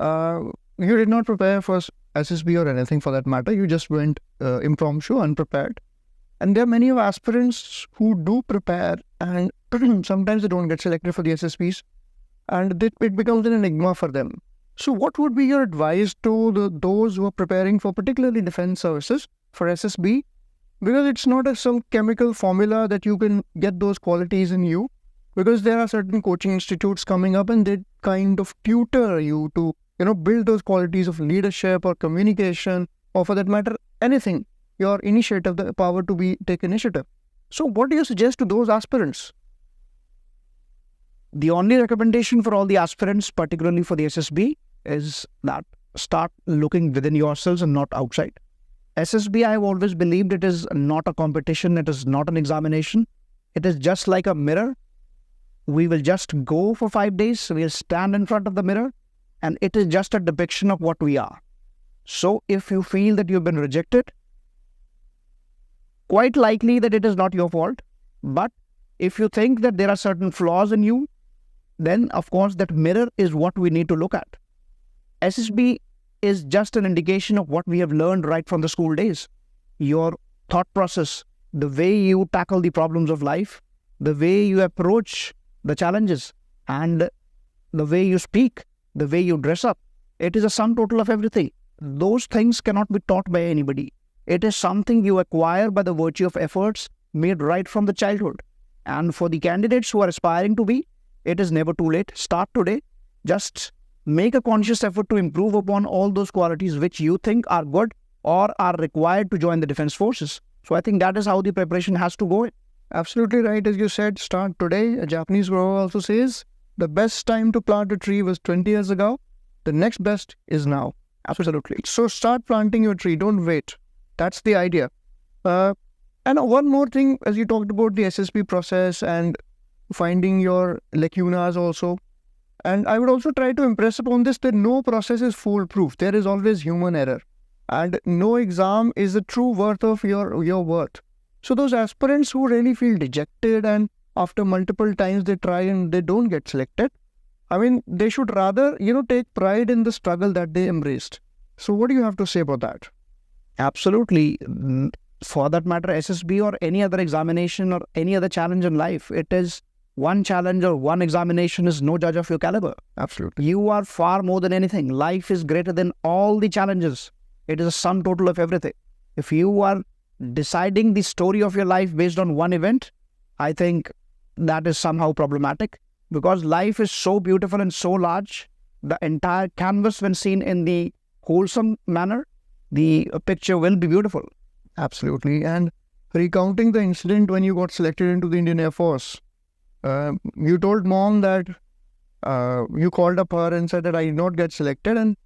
you did not prepare for SSB or anything for that matter. You just went impromptu, unprepared. And there are many of aspirants who do prepare, and sometimes they don't get selected for the SSBs, and it becomes an enigma for them. So what would be your advice to those who are preparing for particularly defense services for SSB? Because it's not some chemical formula that you can get those qualities in you, because there are certain coaching institutes coming up and they kind of tutor you to, build those qualities of leadership or communication, or for that matter, anything, your initiative, the power to take initiative. So what do you suggest to those aspirants? The only recommendation for all the aspirants, particularly for the SSB, is that start looking within yourselves and not outside. SSB, I have always believed, it is not a competition. It is not an examination. It is just like a mirror. We will just go for 5 days. We'll stand in front of the mirror, and it is just a depiction of what we are. So if you feel that you've been rejected, quite likely that it is not your fault. But if you think that there are certain flaws in you, then of course that mirror is what we need to look at. SSB is just an indication of what we have learned right from the school days. Your thought process, the way you tackle the problems of life, the way you approach the challenges, and the way you speak, the way you dress up, it is a sum total of everything. Those things cannot be taught by anybody. It is something you acquire by the virtue of efforts made right from the childhood. And for the candidates who are aspiring to be, it is never too late. Start today. Just make a conscious effort to improve upon all those qualities which you think are good or are required to join the defense forces. So I think that is how the preparation has to go. Absolutely right. As you said, start today. A Japanese proverb also says, the best time to plant a tree was 20 years ago. The next best is now. Absolutely. So start planting your tree. Don't wait. That's the idea. And one more thing, as you talked about the SSB process and finding your lacunas also. And I would also try to impress upon this that no process is foolproof. There is always human error. And no exam is the true worth of your worth. So those aspirants who really feel dejected and after multiple times they try and they don't get selected, I mean, they should rather, take pride in the struggle that they embraced. So what do you have to say about that? Absolutely. For that matter, SSB or any other examination or any other challenge in life, it is one challenge or one examination is no judge of your caliber. Absolutely. You are far more than anything. Life is greater than all the challenges. It is a sum total of everything. If you are deciding the story of your life based on one event, I think that is somehow problematic, because life is so beautiful and so large. The entire canvas, when seen in the wholesome manner, the picture will be beautiful. Absolutely. And recounting the incident when you got selected into the Indian Air Force, you told mom that you called up her and said that I did not get selected, and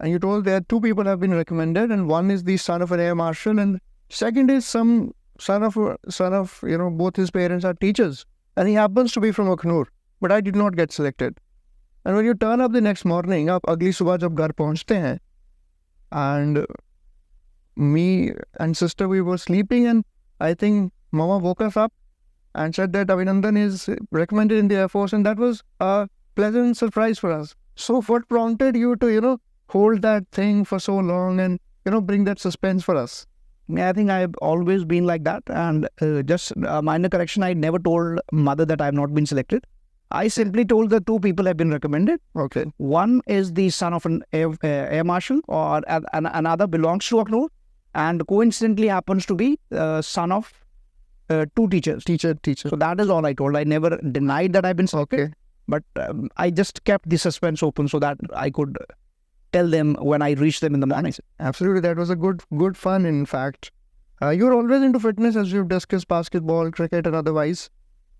you told there 2 people have been recommended, and one is the son of an air marshal, and second is some son of both his parents are teachers, and he happens to be from Akhnur, but I did not get selected. And when you turn up the next morning, आप अगली सुबह जब घर पहुंचते हैं, and me and sister, we were sleeping, and I think mama woke us up and said that Abhinandan is recommended in the Air Force, and that was a pleasant surprise for us. So what prompted you to, hold that thing for so long and, bring that suspense for us? I think I've always been like that. And just a minor correction, I never told mother that I have not been selected. I simply told that 2 people have been recommended. Okay. One is the son of an air marshal, or another belongs to Akhnur, and coincidentally happens to be son of 2 teachers. Teacher. So that is all I told. I never denied that I've been selected. Okay. But I just kept the suspense open so that I could tell them when I reached them in the morning. Absolutely. That was a good fun, in fact. You're always into fitness, as we've discussed, basketball, cricket, and otherwise.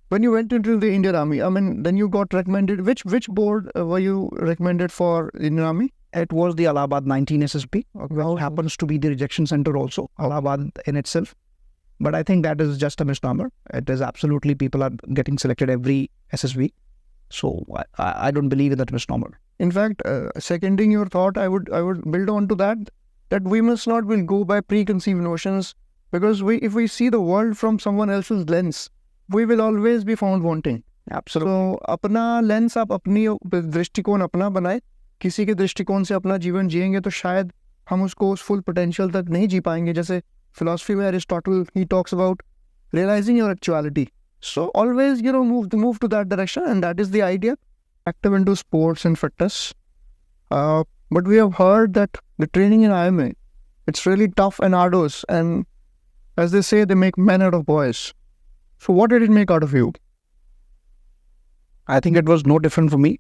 When you went into the Indian Army, then you got recommended. Which board were you recommended for Indian Army? It was the Allahabad 19 SSB, Wow. which happens to be the rejection center also, Allahabad in itself. But I think that is just a misnomer. It is absolutely people are getting selected every SSB. So I don't believe in that misnomer. In fact, seconding your thought, I would build on to that we must not will go by preconceived notions, because if we see the world from someone else's lens, we will always be found wanting. Absolutely. तो अपना lens आप अपनी दृष्टिकोण अपना बनाए, किसी के दृष्टिकोण से अपना जीवन जिएंगे तो शायद हम उसको उस फुल पोटेंशियल तक नहीं जी पाएंगे. जैसे फिलॉसफी में Aristotle he talks about realising your actuality. So always, move to that direction, and that is the idea. Active into sports and fitness. But we have heard that the training in IMA, it's really tough and arduous, and as they say, they make men out of boys. So what did it make out of you? I think it was no different for me.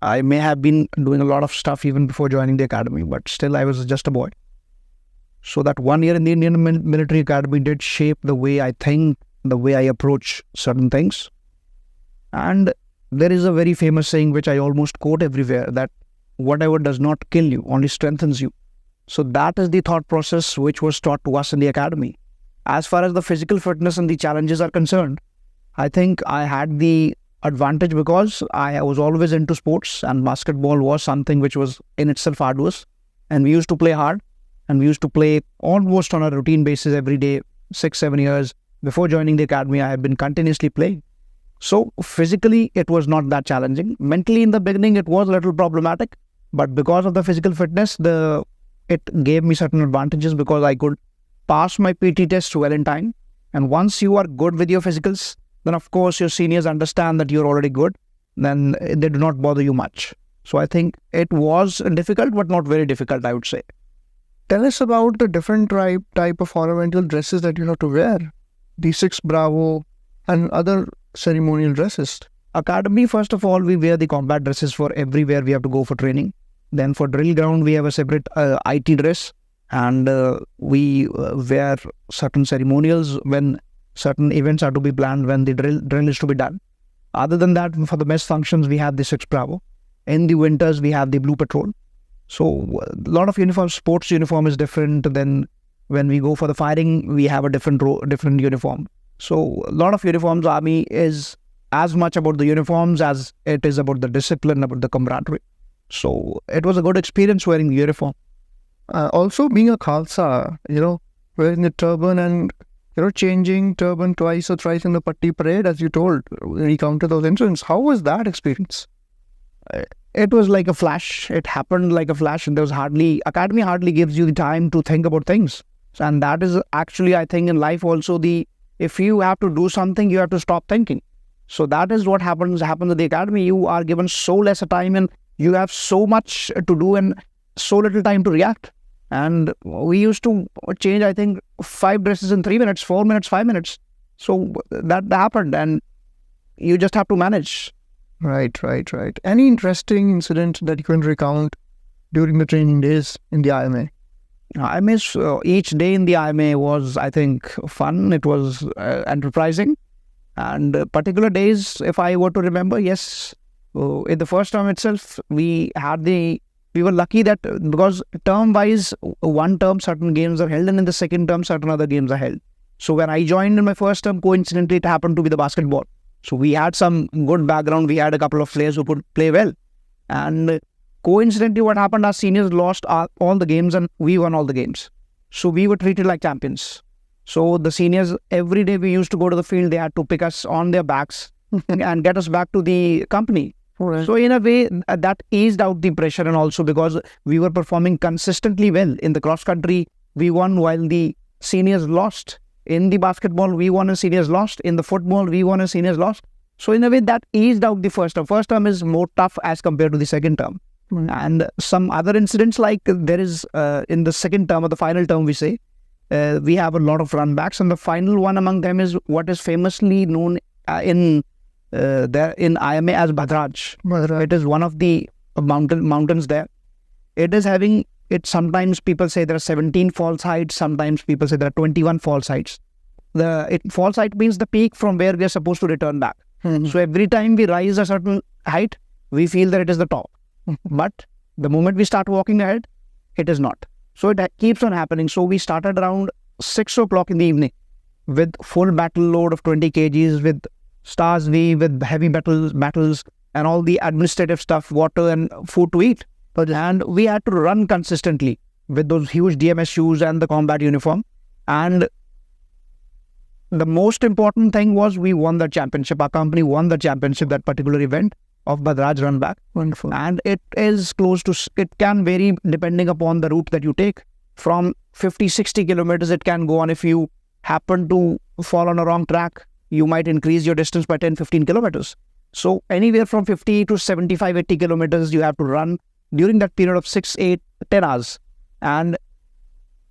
I may have been doing a lot of stuff even before joining the academy, but still I was just a boy. So that 1 year in the Indian military academy did shape the way I think, the way I approach certain things. And there is a very famous saying which I almost quote everywhere, that whatever does not kill you only strengthens you. So that is the thought process which was taught to us in the academy. As far as the physical fitness and the challenges are concerned, I think I had the advantage because I was always into sports, and basketball was something which was in itself arduous, and we used to play hard, and we used to play almost on a routine basis every day. 6-7 years before joining the academy, I have been continuously playing. So physically it was not that challenging. Mentally in the beginning it was a little problematic, but because of the physical fitness, it gave me certain advantages because I could pass my PT test well in time. And once you are good with your physicals, then of course your seniors understand that you're already good, then they do not bother you much. So I think it was difficult, but not very difficult, I would say. Tell us about the different type of ornamental dresses that you have to wear. The 6 Bravo and other ceremonial dresses. Academy, first of all, we wear the combat dresses for everywhere we have to go for training. Then for drill ground, we have a separate IT dress, and we wear certain ceremonials when certain events are to be planned, when the drill is to be done. Other than that, for the mess functions, we have the 6 Bravo. In the winters, we have the Blue Patrol. So a lot of uniforms. Sports uniform is different. Then when we go for the firing, we have a different uniform. So a lot of uniforms. Army is as much about the uniforms as it is about the discipline, about the camaraderie. So it was a good experience wearing the uniform. Also being a Khalsa, wearing the turban and changing turban twice or thrice in the Patti parade, as you told, recounted those incidents. How was that experience? It was like a flash. It happened like a flash, and academy hardly gives you the time to think about things. And that is actually, I think, in life also, if you have to do something, you have to stop thinking. So that is what happens at the academy. You are given so less a time, and you have so much to do and so little time to react. And we used to change, I think, 5 dresses in 3 minutes, 4 minutes, 5 minutes. So that happened, and you just have to manage. Right. Any interesting incident that you can recount during the training days in the IMA? Each day in the IMA was, I think, fun. It was enterprising. And particular days, if I were to remember, yes, in the first term itself, we were lucky that because term-wise, one term certain games are held, and in the second term certain other games are held. So when I joined in my first term, coincidentally, it happened to be the basketball. So we had some good background. We had a couple of players who could play well. And coincidentally, what happened, our seniors lost all the games and we won all the games. So we were treated like champions. So the seniors, every day we used to go to the field, they had to pick us on their backs and get us back to the company. Right. So in a way, that eased out the pressure, and also because we were performing consistently well. In the cross country, we won while the seniors lost. In the basketball, we won and seniors lost. In the football, we won and seniors lost. So in a way, that eased out the first term. First term is more tough as compared to the second term. Right. And some other incidents, like there is in the second term or the final term, we say, we have a lot of run backs. And the final one among them is what is famously known in IMA as Bhadraj. It is one of the mountains there. It is having... sometimes people say there are 17 false heights. Sometimes people say there are 21 false heights. False height means the peak from where we are supposed to return back. Mm-hmm. So every time we rise a certain height, we feel that it is the top. But The moment we start walking ahead, it is not. So it keeps on happening. So we started around 6 o'clock in the evening with full battle load of 20 kgs, with Stars V, with heavy battles and all the administrative stuff, water and food to eat. And we had to run consistently with those huge DMS shoes and the combat uniform. And the most important thing was we won the championship. Our company won the championship, that particular event of Bhadraj Run Back. Wonderful. And it is close to, it can vary depending upon the route that you take. From 50, 60 kilometers it can go on. If you happen to fall on a wrong track, you might increase your distance by 10, 15 kilometers. So anywhere from 50 to 75, 80 kilometers you have to run during that period of 6, 8, 10 hours. And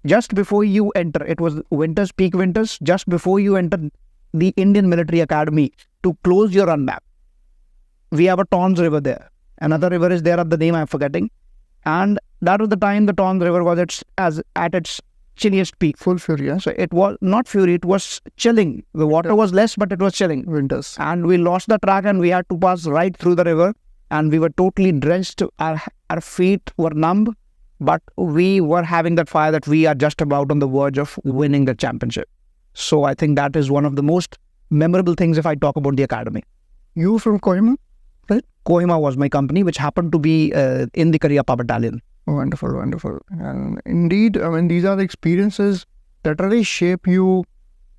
just before you enter, it was winters, peak winters, just before you enter the Indian Military Academy to close your run back, we have a Tons River there. Another river is there of the name I'm forgetting. And that was the time the Tons River was at its chilliest peak. Full fury, yeah? So it was not fury, it was chilling. The water was less, but it was chilling. Winters. And we lost the track and we had to pass right through the river. And we were totally drenched. Our feet were numb. But we were having that fire that we are just about on the verge of winning the championship. So I think that is one of the most memorable things if I talk about the academy. You from Kohima? Right? Kohima was my company, which happened to be in the Karyappa battalion. Wonderful, wonderful. And indeed, I mean, these are the experiences that really shape you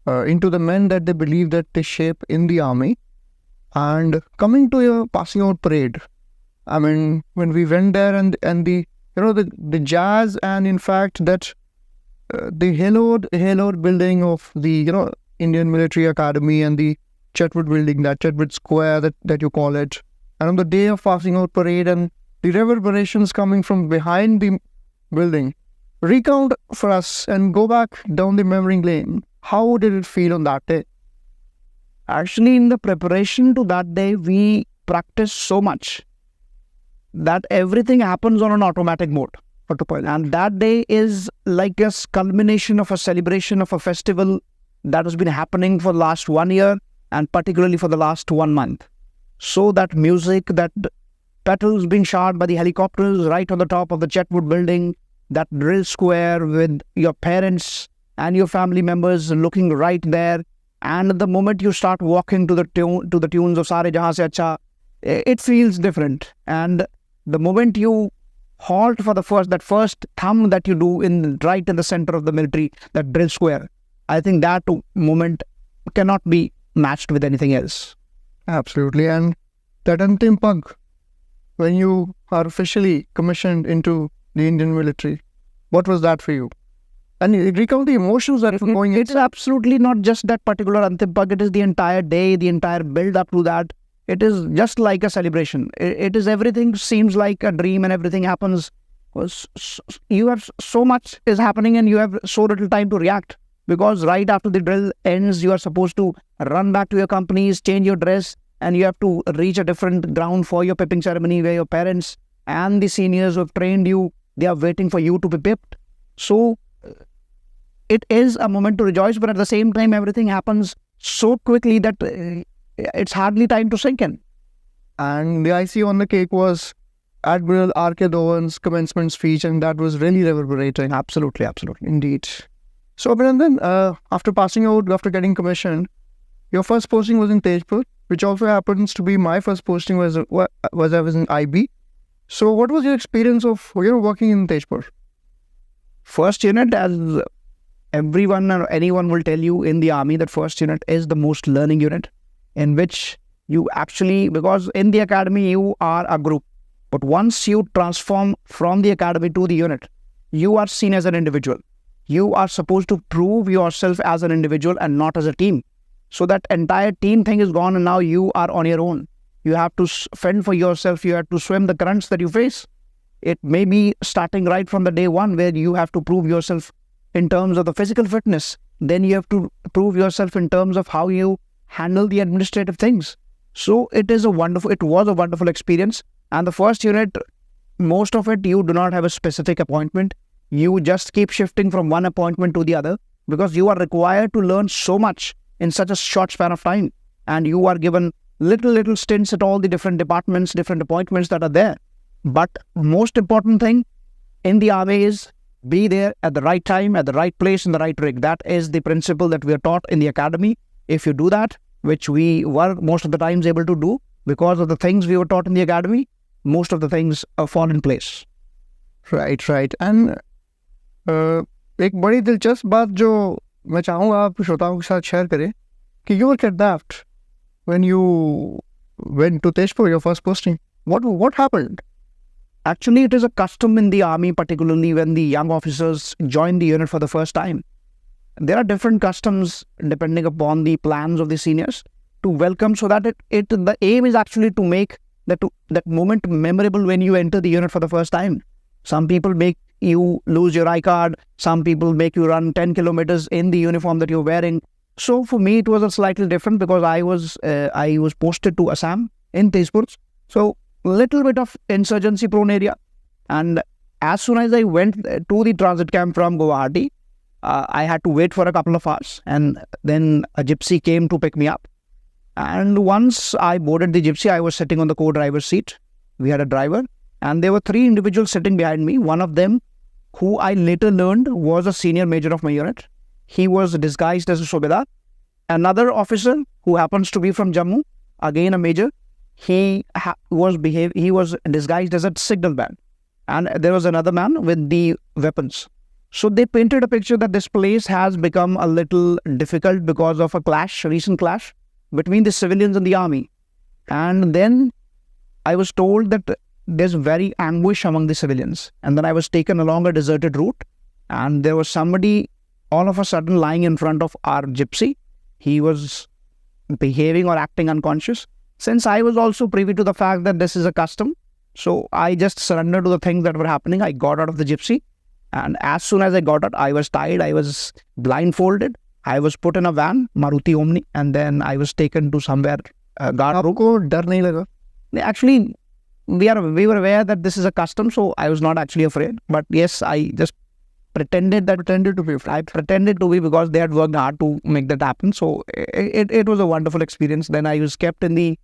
into the men that they believe that they shape in the army. And coming to your passing out parade, I mean, when we went there and the the jazz and in fact that the haloed building of the Indian Military Academy and the Chetwood building, that Chetwood Square that you call it, and on the day of passing out parade and the reverberations coming from behind the building, recount for us and go back down the memory lane. How did it feel on that day? Actually, in the preparation to that day, we practiced so much that everything happens on an automatic mode. Autopilot. And that day is like a culmination of a celebration of a festival that has been happening for the last 1 year and particularly for the last 1 month. So that music, that petals being shot by the helicopters right on the top of the Chetwood building, that drill square with your parents and your family members looking right there. And the moment you start walking to the tunes of Sare Jahan Se Acha, it feels different. And the moment you halt for that first thumb that you do right in the center of the military, that drill square, I think that moment cannot be matched with anything else. Absolutely. And that Antim Pag, when you are officially commissioned into the Indian military, what was that for you? And recount the emotions that were going. It's absolutely not just that particular Antim Pag. It is the entire day, the entire build up to that. It is just like a celebration. It is everything seems like a dream and everything happens. You have so much is happening and you have so little time to react. Because right after the drill ends, you are supposed to run back to your companies, change your dress, and you have to reach a different ground for your pipping ceremony where your parents and the seniors who have trained you, they are waiting for you to be pipped. So it is a moment to rejoice, but at the same time, everything happens so quickly that it's hardly time to sink in. And the icing on the cake was Admiral R.K. Dhawan's commencement speech, and that was really reverberating. Absolutely, absolutely. Indeed. So, Abhinandan, after passing out, after getting commissioned, your first posting was in Tejpur, which also happens to be my first posting was I was in IB. So, what was your experience of working in Tejpur? First unit, as everyone or anyone will tell you in the army, that first unit is the most learning unit, in which you actually, because in the academy you are a group, but once you transform from the academy to the unit, you are seen as an individual. You are supposed to prove yourself as an individual and not as a team. So that entire team thing is gone and now you are on your own. You have to fend for yourself. You have to swim the currents that you face. It may be starting right from the day one where you have to prove yourself in terms of the physical fitness. Then you have to prove yourself in terms of how you handle the administrative things. So it was a wonderful experience. And the first unit, most of it, you do not have a specific appointment. You just keep shifting from one appointment to the other because you are required to learn so much in such a short span of time. And you are given little stints at all the different departments, different appointments that are there. But most important thing in the army is be there at the right time, at the right place, in the right rig. That is the principle that we are taught in the academy. If you do that, which we were most of the times able to do because of the things we were taught in the academy, most of the things fall in place. Right right and एक बड़ी दिलचस्प बात जो मैं चाहूँगा आप श्रोताओं के साथ शेयर करें कि you were kidnapped when you went to Tezpur your first posting what happened Actually, it is a custom in the army, particularly when the young officers join the unit for the first time. There are different customs depending upon the plans of the seniors to welcome, so that the aim is actually to make that moment memorable when you enter the unit for the first time. Some people make you lose your I card. Some people make you run 10 kilometers in the uniform that you're wearing. So for me, it was a slightly different because I was posted to Assam in Tezpur. So little bit of insurgency prone area, and as soon as I went to the transit camp from Guwahati, I had to wait for a couple of hours, and then a gypsy came to pick me up. And once I boarded the gypsy, I was sitting on the co-driver's seat. We had a driver, and there were 3 individuals sitting behind me. One of them, who I later learned was a senior major of my unit, he was disguised as a Subedar. Another officer who happens to be from Jammu, again a major, he was disguised as a signal man, and there was another man with the weapons. So they painted a picture that this place has become a little difficult because of a recent clash between the civilians and the army. And then I was told that there's very anguish among the civilians, and then I was taken along a deserted route, and there was somebody all of a sudden lying in front of our gypsy. He was behaving or acting unconscious. Since I was also privy to the fact that this is a custom, so I just surrendered to the things that were happening. I got out of the gypsy, and as soon as I got out, I was tied, I was blindfolded, I was put in a van, Maruti Omni, and then I was taken to somewhere guard room. आपको डर नहीं लगा Actually, we were aware that this is a custom, so I was not actually afraid. But yes, I just pretended to be afraid. I pretended to be because they had worked hard to make that happen. So it was a wonderful experience. Then I was kept in the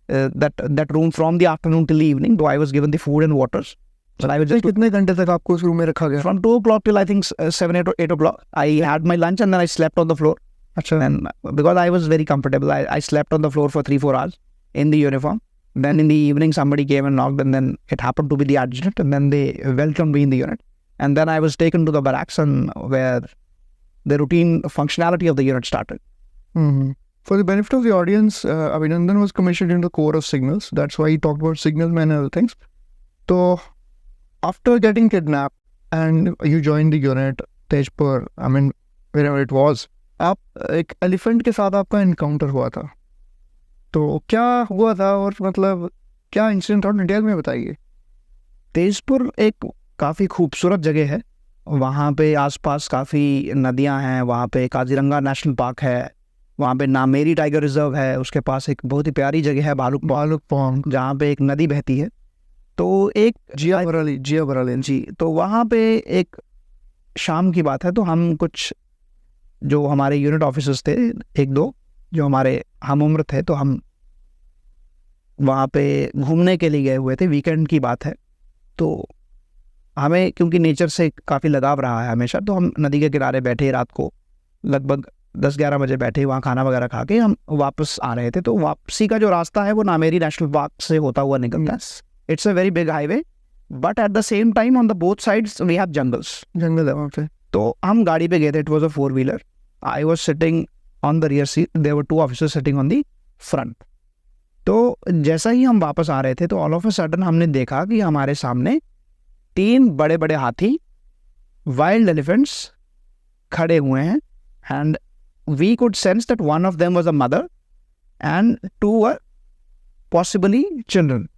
that room from the afternoon till the evening, though I was given the food and waters. But I was just कितने घंटे तक आपको उस room में रखा गया from 2 o'clock till I think 7, 8 o'clock. I had my lunch and then I slept on the floor. अच्छा And because I was very comfortable, I slept on the floor for 3-4 hours in the uniform. Then in the evening, somebody came and knocked, and then it happened to be the adjutant, and then they welcomed me in the unit. And then I was taken to the barracks, and where the routine functionality of the unit started. For the benefit of the audience, Abhinandan was commissioned in the Corps of Signals. That's why he talked about signalmen and other things. So, after getting kidnapped and you joined the unit, Tejpur, wherever it was, आप एक elephant के साथ आपका encounter हुआ था. तो क्या हुआ था और मतलब क्या इंसिडेंट था, डिटेल में बताइए. तेजपुर एक काफ़ी खूबसूरत जगह है. वहाँ पे आसपास काफ़ी नदियाँ हैं. वहाँ पे काजीरंगा नेशनल पार्क है. वहाँ पे नामेरी टाइगर रिजर्व है. उसके पास एक बहुत ही प्यारी जगह है भालुक पॉन्ड, जहाँ पे एक नदी बहती है. तो एक जिया बराली जी, तो वहाँ पे एक शाम की बात है. तो हम कुछ जो हमारे यूनिट ऑफिसर्स थे, 1-2 जो हमारे हम उम्र थे, तो हम वहाँ पे घूमने के लिए गए हुए थे. वीकेंड की बात है. तो हमें क्योंकि नेचर से काफ़ी लगाव रहा है हमेशा, तो हम नदी के किनारे बैठे रात को लगभग 10-11 बजे बैठे. वहाँ खाना वगैरह खा के हम वापस आ रहे थे. तो वापसी का जो रास्ता है वो नामेरी नेशनल पार्क से होता हुआ निकलता है. It's a very big highway, but at the same time on the both sides we have jungle है वहाँ पे. तो हम गाड़ी पे गए थे. It was a 4-wheeler. I was sitting on the rear seat. There were 2 officers sitting on the front. तो जैसा ही हम वापस आ रहे थे, तो ऑल ऑफ अ सडन हमने देखा कि हमारे सामने 3 बड़े बड़े हाथी, वाइल्ड एलिफेंट्स खड़े हुए हैं. And we could sense that one of them was a mother and 2 were possibly children.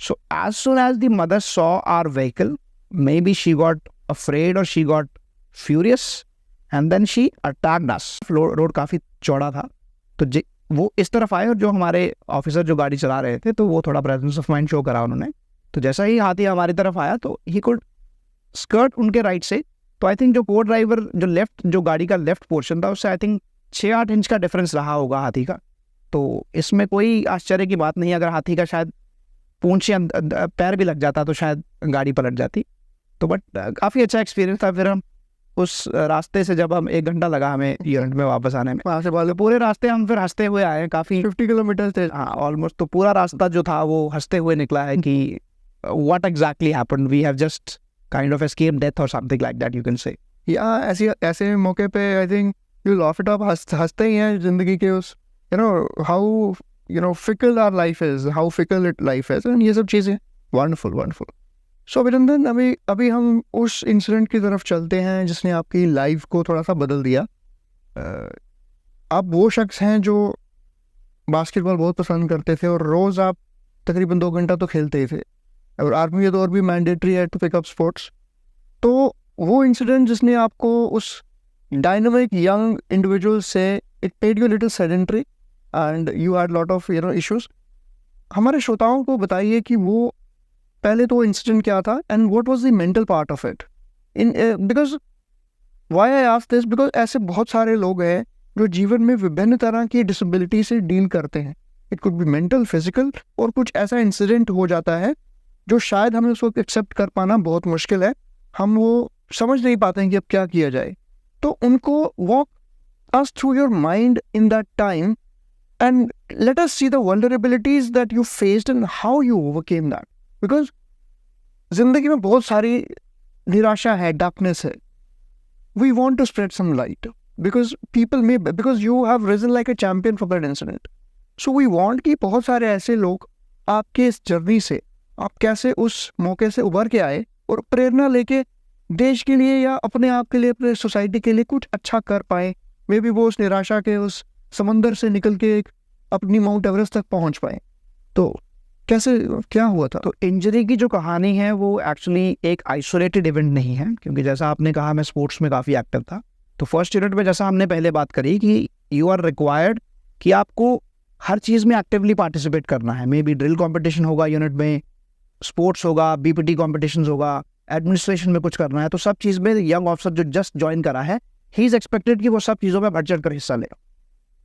So as soon as the mother saw our vehicle, maybe she got afraid or she got furious, and then she attacked us. Road काफ़ी चौड़ा था, तो वो इस तरफ आए, और जो हमारे ऑफिसर जो गाड़ी चला रहे थे, तो वो थोड़ा प्रेजेंस ऑफ माइंड शो करा उन्होंने. तो जैसा ही हाथी हमारी तरफ आया, तो ही कुड स्कर्ट उनके राइट से. तो आई थिंक जो को ड्राइवर जो गाड़ी का लेफ्ट पोर्शन था, उससे आई थिंक 6-8 इंच का डिफरेंस रहा होगा हाथी का. तो इसमें कोई आश्चर्य की बात नहीं, अगर हाथी का शायद पूंछ या पैर भी लग जाता तो शायद गाड़ी पलट जाती। तो बट काफ़ी अच्छा एक्सपीरियंस था। फिर हम उस रास्ते से जब हम 1 घंटा लगा हमें यूनिट में वापस आने में, वहाँ से बोले पूरे रास्ते हम फिर हंसते हुए आए, काफ़ी 50 किलोमीटर थे। हाँ ऑलमोस्ट। तो पूरा रास्ता जो था वो हंसते हुए निकला है कि what exactly happened, we have just kind of escaped death और something like that you can say. या ऐसे मौके पे I think you laugh it up, हंसते ही हैं जिंदगी के उस how fickle our life is, how fickle it life is, and ये सब चीज़ें वंडरफुल। सो अभिनंदन, अभी हम उस इंसिडेंट की तरफ चलते हैं जिसने आपकी लाइफ को थोड़ा सा बदल दिया। आप वो शख्स हैं जो बास्केटबॉल बहुत पसंद करते थे और रोज़ आप तकरीबन 2 घंटा तो खेलते ही थे, और आर्मी के दौर भी मैंडेटरी है टू पिकअप स्पोर्ट्स। तो वो इंसिडेंट जिसने आपको उस डायनामिक यंग इंडिविजुअल से, it made you little sedentary and you had lot of issues. हमारे श्रोताओं को बताइए कि वो पहले तो इंसिडेंट क्या था and what was the mental part of it in, because why I ask this, because ऐसे बहुत सारे लोग हैं जो जीवन में विभिन्न तरह की डिसेबिलिटी से डील करते हैं। It could be mental, physical, और कुछ ऐसा इंसिडेंट हो जाता है जो शायद हमें उसको एक्सेप्ट कर पाना बहुत मुश्किल है, हम वो समझ नहीं पाते हैं कि अब क्या किया जाए। तो उनको walk us through your mind in that time and let us see the vulnerabilities that you faced and how you overcame that, because जिंदगी में बहुत सारी निराशा है, darkness है। We want to spread some light because people may, because you have risen like a champion from that incident, so we want कि बहुत सारे ऐसे लोग आपके इस जर्नी से, आप कैसे उस मौके से उभर के आए और प्रेरणा लेके देश के लिए या अपने आप के लिए, अपने सोसाइटी के लिए कुछ अच्छा कर पाए। मे बी वो उस निराशा के उस समंदर से निकल के एक अपनी माउंट एवरेस्ट तक पहुंच पाए। तो कैसे, क्या हुआ था? तो इंजरी की जो कहानी है वो एक्चुअली एक आइसोलेटेड इवेंट नहीं है, क्योंकि जैसा आपने कहा मैं स्पोर्ट्स में काफ़ी एक्टिव था। तो फर्स्ट यूनिट में जैसा हमने पहले बात करी कि यू आर रिक्वायर्ड कि आपको हर चीज़ में एक्टिवली पार्टिसिपेट करना है। मे बी ड्रिल कॉम्पिटिशन होगा यूनिट में, स्पोर्ट्स होगा, बीपीटी कॉम्पिटिशन होगा, एडमिनिस्ट्रेशन में कुछ करना है। तो सब चीज़ में यंग ऑफिसर जो जस्ट ज्वाइन करा है, ही इज़ एक्सपेक्टेड कि वो सब चीज़ों में बढ़ चढ़ कर हिस्सा ले।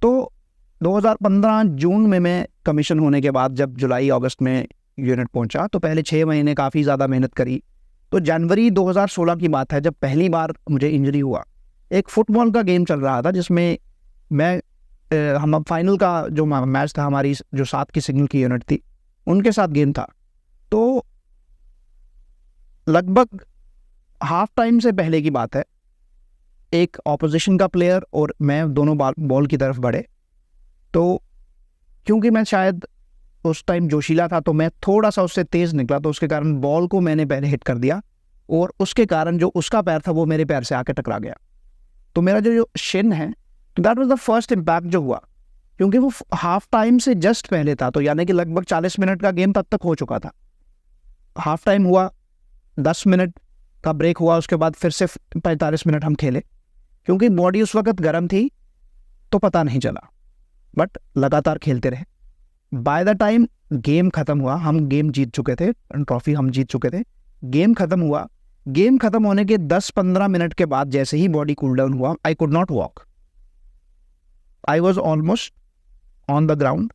तो 2015 जून में मैं कमीशन होने के बाद जब जुलाई अगस्त में यूनिट पहुंचा, तो पहले 6 महीने काफ़ी ज़्यादा मेहनत करी। तो जनवरी 2016 की बात है जब पहली बार मुझे इंजरी हुआ। एक फुटबॉल का गेम चल रहा था जिसमें हम फाइनल का जो मैच था, हमारी जो 7 की सिग्नल की यूनिट थी उनके साथ गेम था। तो लगभग हाफ टाइम से पहले की बात है, एक ऑपोजिशन का प्लेयर और मैं दोनों बॉल की तरफ बढ़े। तो क्योंकि मैं शायद उस टाइम जोशीला था, तो मैं थोड़ा सा उससे तेज़ निकला, तो उसके कारण बॉल को मैंने पहले हिट कर दिया और उसके कारण जो उसका पैर था वो मेरे पैर से आके टकरा गया। तो मेरा जो शिन है, तो that was the first impact जो हुआ, क्योंकि वो हाफ टाइम से जस्ट पहले था। तो यानी कि लगभग 40 मिनट का गेम तब तक हो चुका था। हाफ टाइम हुआ, 10 मिनट का ब्रेक हुआ, उसके बाद फिर से 45 मिनट हम खेले। क्योंकि बॉडी उस वक्त गर्म थी तो पता नहीं चला, बट लगातार खेलते रहे। बाय द टाइम गेम ख़त्म हुआ, हम गेम जीत चुके थे, ट्रॉफी हम जीत चुके थे। गेम ख़त्म हुआ, गेम ख़त्म होने के 10-15 मिनट के बाद जैसे ही बॉडी कूल डाउन हुआ, आई could not walk, I was almost on the ground.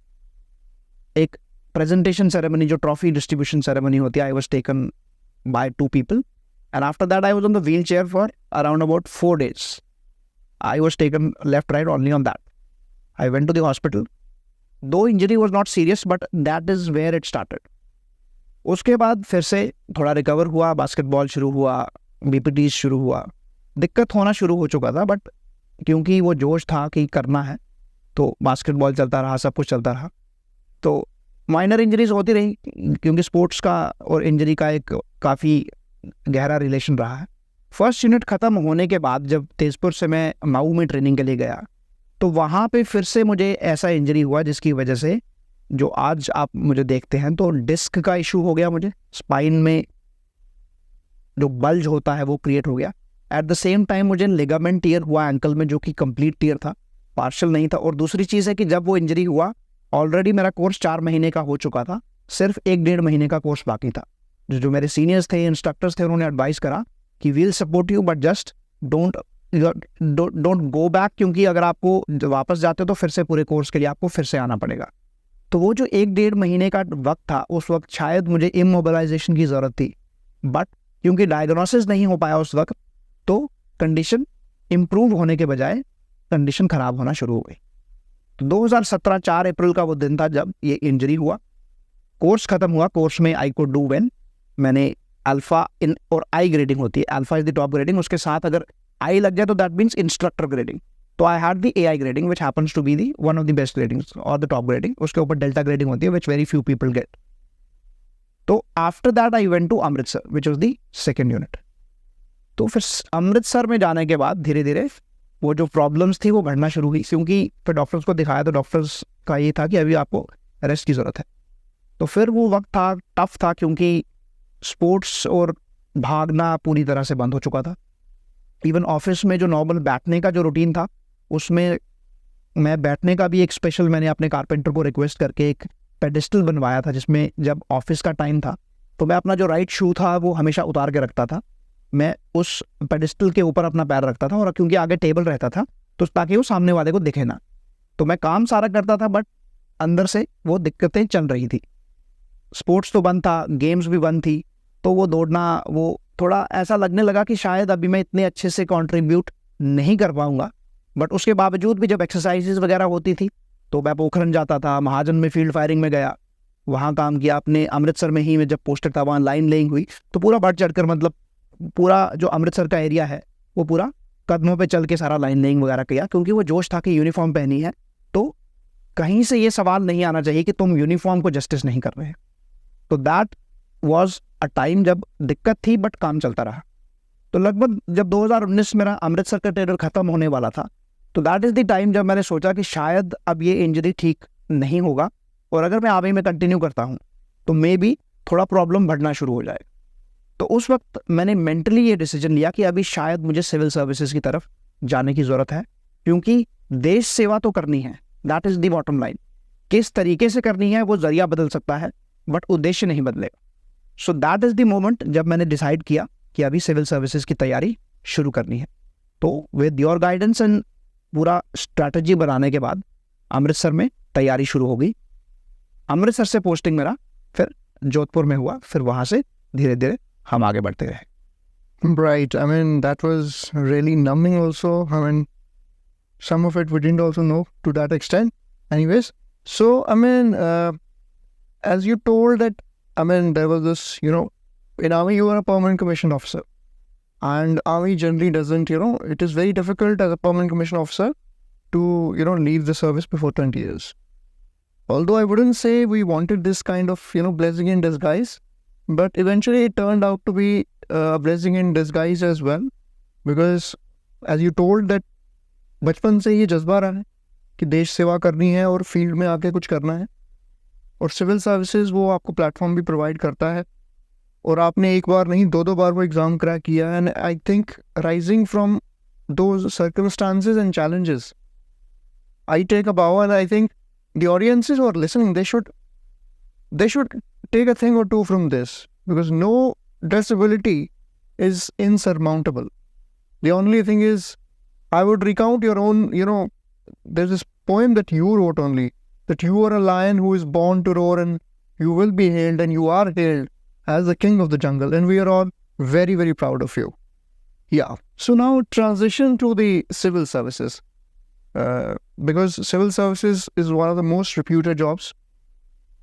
एक प्रेजेंटेशन सेरेमनी, जो ट्रॉफी डिस्ट्रीब्यूशन सेरेमनी होती है, I was taken by 2 people, and after that I was on the wheelchair for around about 4 days. I was taken left right only on that. I went to the hospital. Though injury was not serious, but that is where it started. उसके बाद फिर से थोड़ा recover हुआ, basketball शुरू हुआ, बीपीटीज शुरू हुआ, दिक्कत होना शुरू हो चुका था, बट क्योंकि वो जोश था कि करना है तो बास्केटबॉल चलता रहा, सब कुछ चलता रहा। तो माइनर इंजरीज होती रही, क्योंकि स्पोर्ट्स का और इंजरी का एक काफ़ी गहरा रिलेशन रहा है। फर्स्ट यूनिट ख़त्म होने के बाद जब तेज़पुर से मैं माऊ में ट्रेनिंग के लिए गया, तो वहाँ पे फिर से मुझे ऐसा इंजरी हुआ जिसकी वजह से जो आज आप मुझे देखते हैं, तो डिस्क का इशू हो गया मुझे, स्पाइन में जो बल्ज होता है वो क्रिएट हो गया। एट द सेम टाइम मुझे लिगामेंट टियर हुआ एंकल में, जो कि कंप्लीट टियर था, पार्शल नहीं था। और दूसरी चीज़ है कि जब वो इंजरी हुआ, ऑलरेडी मेरा कोर्स 4 महीने का हो चुका था, सिर्फ 1-1.5 महीने का कोर्स बाकी था। जो मेरे सीनियर्स थे, इंस्ट्रक्टर्स थे, उन्होंने एडवाइस करा कि we'll support you, but just don't go back, क्योंकि अगर आपको वापस जाते हो तो फिर से पूरे कोर्स के लिए आपको फिर से आना पड़ेगा। तो वो जो 1-1.5 महीने का वक्त था, उस वक्त शायद मुझे इमोबिलाइजेशन की ज़रूरत थी, बट क्योंकि डायग्नोसिस नहीं हो पाया उस वक्त, तो कंडीशन इम्प्रूव होने के बजाय कंडीशन ख़राब होना शुरू हो गई। तो 2017 4 अप्रैल का वो दिन था जब ये इंजरी हुआ। कोर्स ख़त्म हुआ, कोर्स में आई कुड डू वेल। मैंने अल्फ़ा इन और आई ग्रेडिंग होती है, alpha is the top grading, उसके साथ अगर आई लग जाए तो दैट मीन्स इंस्ट्रक्टर ग्रेडिंग। तो I had the AI grading which happens to be the one of the best gradings और द टॉप ग्रेडिंग। उसके ऊपर डेल्टा ग्रेडिंग होती है which very few people get. तो after that I went to Amritsar which was the second unit. तो फिर अमृतसर में जाने के बाद धीरे धीरे वो जो प्रॉब्लम्स थी वो बढ़ना शुरू हुई, क्योंकि फिर डॉक्टर्स को दिखाया तो डॉक्टर्स का ये था कि अभी आपको रेस्ट की ज़रूरत है। तो फिर वो वक्त था, टफ था, क्योंकि स्पोर्ट्स और भागना पूरी तरह से बंद हो चुका था। इवन ऑफिस में जो नॉर्मल बैठने का जो रूटीन था, उसमें मैं बैठने का भी एक स्पेशल, मैंने अपने कारपेंटर को रिक्वेस्ट करके एक पेडिस्टल बनवाया था, जिसमें जब ऑफिस का टाइम था तो मैं अपना जो राइट शू था वो हमेशा उतार के रखता था। मैं उस पेडिस्टल के ऊपर अपना पैर रखता था, और क्योंकि आगे टेबल रहता था तो ताकि वो सामने वाले को दिखे ना। तो मैं काम सारा करता था, बट अंदर से वो दिक्कतें चल रही थी। स्पोर्ट्स तो बंद था, गेम्स भी बंद थी, तो वो दौड़ना वो थोड़ा ऐसा लगने लगा कि शायद अभी मैं इतने अच्छे से कंट्रीब्यूट नहीं कर पाऊंगा। बट उसके बावजूद भी जब एक्सरसाइजेज वगैरह होती थी तो मैं पोखरन जाता था, महाजन में फील्ड फायरिंग में गया, वहाँ काम किया। अपने अमृतसर में ही मैं जब पोस्टेड था वहाँ लाइन लेइंग हुई, तो पूरा बढ़ चढ़ कर, मतलब पूरा जो अमृतसर का एरिया है वो पूरा कदमों पे चल के सारा लाइन लेइंग वगैरह किया, क्योंकि वो जोश था कि यूनिफॉर्म पहनी है तो कहीं से ये सवाल नहीं आना चाहिए कि तुम यूनिफॉर्म को जस्टिस नहीं कर रहे। तो दैट वॉज अ टाइम जब दिक्कत थी, बट काम चलता रहा। तो लगभग जब 2019 मेरा अमृतसर का टेरर ख़त्म होने वाला था, तो दैट इज़ द टाइम जब मैंने सोचा कि शायद अब ये इंजरी ठीक नहीं होगा, और अगर मैं आर्मी में कंटिन्यू करता हूँ तो मे बी थोड़ा प्रॉब्लम बढ़ना शुरू हो जाए। तो उस वक्त मैंने मेंटली ये डिसीजन लिया कि अभी शायद मुझे सिविल सर्विसेज की तरफ जाने की ज़रूरत है, क्योंकि देश सेवा तो करनी है, that is the bottom line. किस तरीके से करनी है वो ज़रिया बदल सकता है, बट उद्देश्य नहीं बदलेगा। So that is the moment जब मैंने डिसाइड किया कि अभी सिविल सर्विसेज की तैयारी शुरू करनी है। तो विद योर गाइडेंस एंड पूरा स्ट्रैटेजी बनाने के बाद अमृतसर में तैयारी शुरू हो गई। अमृतसर से पोस्टिंग मेरा फिर जोधपुर में हुआ, फिर वहाँ से धीरे धीरे हम आगे बढ़ते रहे। Right. I mean, that was really numbing also. I mean, some of it we didn't also know to that extent. Anyways, so, I mean, as you told that, I mean, there was this, in Army you are a permanent commissioned officer. And Army generally doesn't, it is very difficult as a permanent commissioned officer to, leave the service before 20 years. Although I wouldn't say we wanted this kind of, blessing in disguise, but eventually it turned out to be a blessing in disguise as well, because as you told that बचपन से ये जज्बा रहा है कि देश सेवा करनी है और फील्ड में आके कुछ करना है, और सिविल सर्विसेज वो आपको प्लेटफॉर्म भी प्रोवाइड करता है, और आपने एक बार नहीं 2-2 बार वो एग्ज़ाम क्रैक किया। And I think rising from those circumstances and challenges, I take a bow, and I think the audiences who are listening, they should take a thing or two from this, because no disability is insurmountable. The only thing is, I would recount your own, there's this poem that you wrote only, that you are a lion who is born to roar, and you will be hailed, and you are hailed as the king of the jungle, and we are all very, very proud of you. Yeah. So now transition to the civil services. Because civil services is one of the most reputed jobs.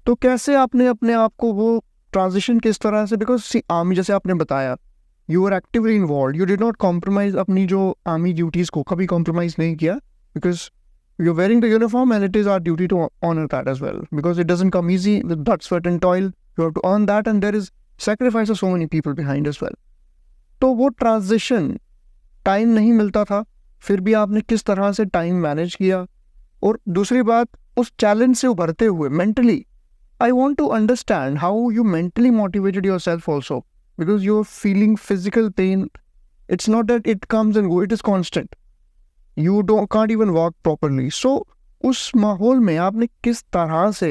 तो कैसे आपने अपने आप को वो transition किस तरह से, बिकॉज आर्मी जैसे आपने बताया you are actively involve, you did not compromise अपनी जो आर्मी ड्यूटीज़ को कभी कॉम्प्रोमाइज नहीं किया, because you are wearing the uniform and it is our duty to honour that as well, because it doesn't come easy with blood sweat and toil, you have to earn that, and there is sacrifice of so many people behind as well. तो वो transition time नहीं मिलता था, फिर भी आपने किस तरह से टाइम मैनेज किया, और दूसरी बात उस चैलेंज से उभरते हुए mentally, I want to understand how you mentally motivated yourself also, because you're feeling physical pain. It's not that it comes and go, it is constant. You can't even walk properly. So उस माहौल में आपने किस तरह से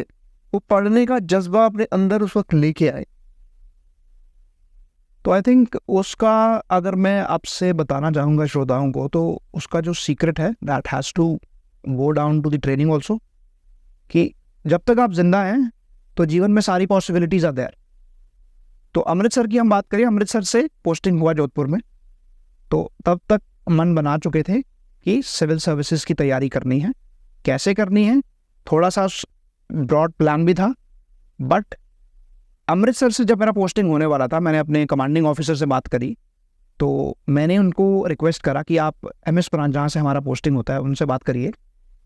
वो पढ़ने का जज्बा अपने अंदर उस वक्त लेके आए? तो आई थिंक उसका अगर मैं आपसे बताना चाहूँगा श्रोताओं को, तो उसका जो सीक्रेट है that has to go down to the training also, कि जब तक आप जिंदा हैं तो जीवन में सारी पॉसिबिलिटीज आर देयर। तो अमृतसर की हम बात करें, अमृतसर से पोस्टिंग हुआ जोधपुर में, तो तब तक मन बना चुके थे कि सिविल सर्विसेज की तैयारी करनी है। कैसे करनी है, थोड़ा सा ब्रॉड प्लान भी था। बट अमृतसर से जब मेरा पोस्टिंग होने वाला था, मैंने अपने कमांडिंग ऑफिसर से बात करी, तो मैंने उनको रिक्वेस्ट करा कि आप MS प्रांत, जहाँ से हमारा पोस्टिंग होता है, उनसे बात करिए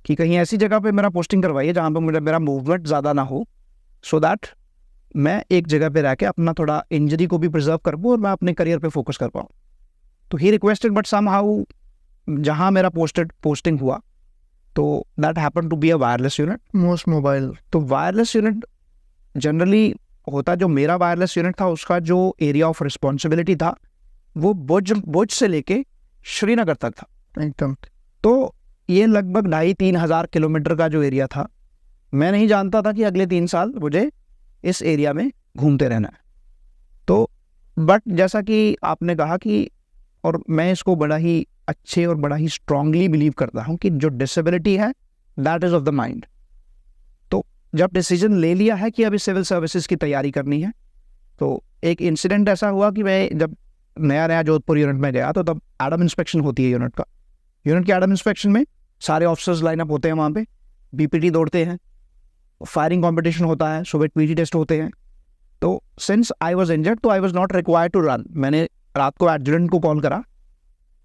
कि कहीं ऐसी जगह पे मेरा पोस्टिंग करवाइए जहाँ पे मेरा मूवमेंट ज़्यादा ना हो, सो दैट मैं एक जगह पे रह के अपना थोड़ा इंजरी को भी प्रिजर्व कर पाऊँ और मैं अपने करियर पे फोकस कर पाऊँ। तो he requested, but somehow जहाँ मेरा पोस्टिंग हुआ तो that happen to be a wireless unit, most mobile. तो वायरलेस यूनिट जनरली होता, जो मेरा वायरलेस यूनिट था उसका जो एरिया ऑफ रिस्पॉन्सिबिलिटी था वो भुज से लेके श्रीनगर तक था एकदम। तो ये लगभग 2,500-3 हज़ार किलोमीटर का जो एरिया था, मैं नहीं जानता था कि अगले 3 साल मुझे इस एरिया में घूमते रहना है। तो बट जैसा कि आपने कहा कि, और मैं इसको बड़ा ही अच्छे और बड़ा ही स्ट्रांगली बिलीव करता हूँ कि जो डिसेबिलिटी है that is of the mind. तो जब डिसीजन ले लिया है कि अभी सिविल सर्विसेज की तैयारी करनी है, तो एक इंसिडेंट ऐसा हुआ कि मैं जब नया जोधपुर यूनिट में गया तो तब एडम इंस्पेक्शन होती है यूनिट के एडम इंस्पेक्शन में सारे ऑफिसर्स लाइनअप होते हैं वहाँ पे, BPT दौड़ते हैं, फायरिंग कंपटीशन होता है, सुबह PT टेस्ट होते हैं। तो सिंस आई वॉज इंजर्ड तो I was not required to run. मैंने रात को एडजुटेंट को कॉल करा,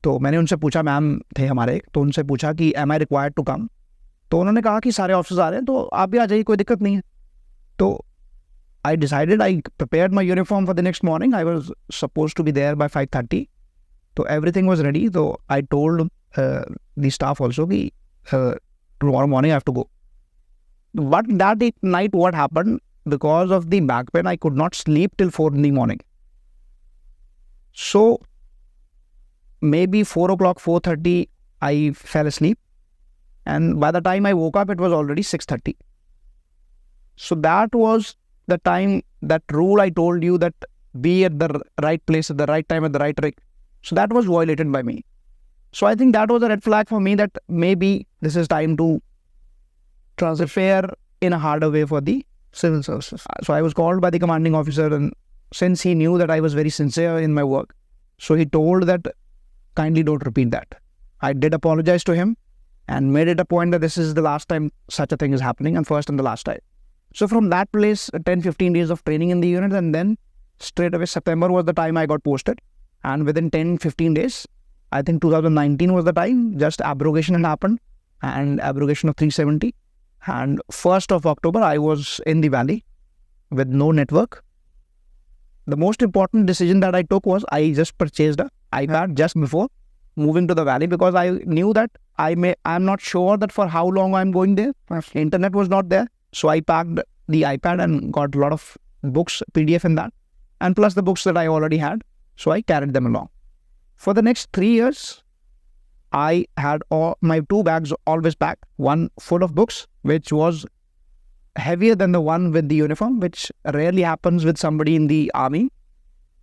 तो मैंने उनसे पूछा, मैम थे हमारे, तो उनसे पूछा कि am I required to come, तो उन्होंने कहा कि सारे ऑफिसर्स आ रहे हैं तो आप भी आ जाइए, कोई दिक्कत नहीं है। तो I decided, I prepared my uniform for the next morning. I was supposed to be there by 5:30. So everything was ready. So I told the staff also that tomorrow morning I have to go. But that night what happened, because of the back pain, I could not sleep till 4 in the morning. So maybe 4 o'clock, 4:30, I fell asleep. And by the time I woke up, it was already 6:30. So that was the time, that rule I told you, that be at the right place at the right time at the right trick. So that was violated by me. So I think that was a red flag for me, that maybe this is time to transfer in a harder way for the Civil services. So I was called by the commanding officer, and since he knew that I was very sincere in my work, so he told that kindly don't repeat that. I did apologize to him and made it a point that this is the last time such a thing is happening, and first and the last time. So from that place, 10-15 days of training in the unit, and then straight away September was the time I got posted. And within 10-15 days, I think 2019 was the time, just abrogation had happened, and abrogation of 370. And 1st of October, I was in the valley with no network. The most important decision that I took was I just purchased an iPad just before moving to the valley, because I knew that I'm not sure that for how long I'm going there. Internet was not there. So I packed the iPad and got a lot of books, PDF in that, and plus the books that I already had. So I carried them along. For the next 3 years, I had all my 2 bags always packed, one full of books, which was heavier than the one with the uniform, which rarely happens with somebody in the army.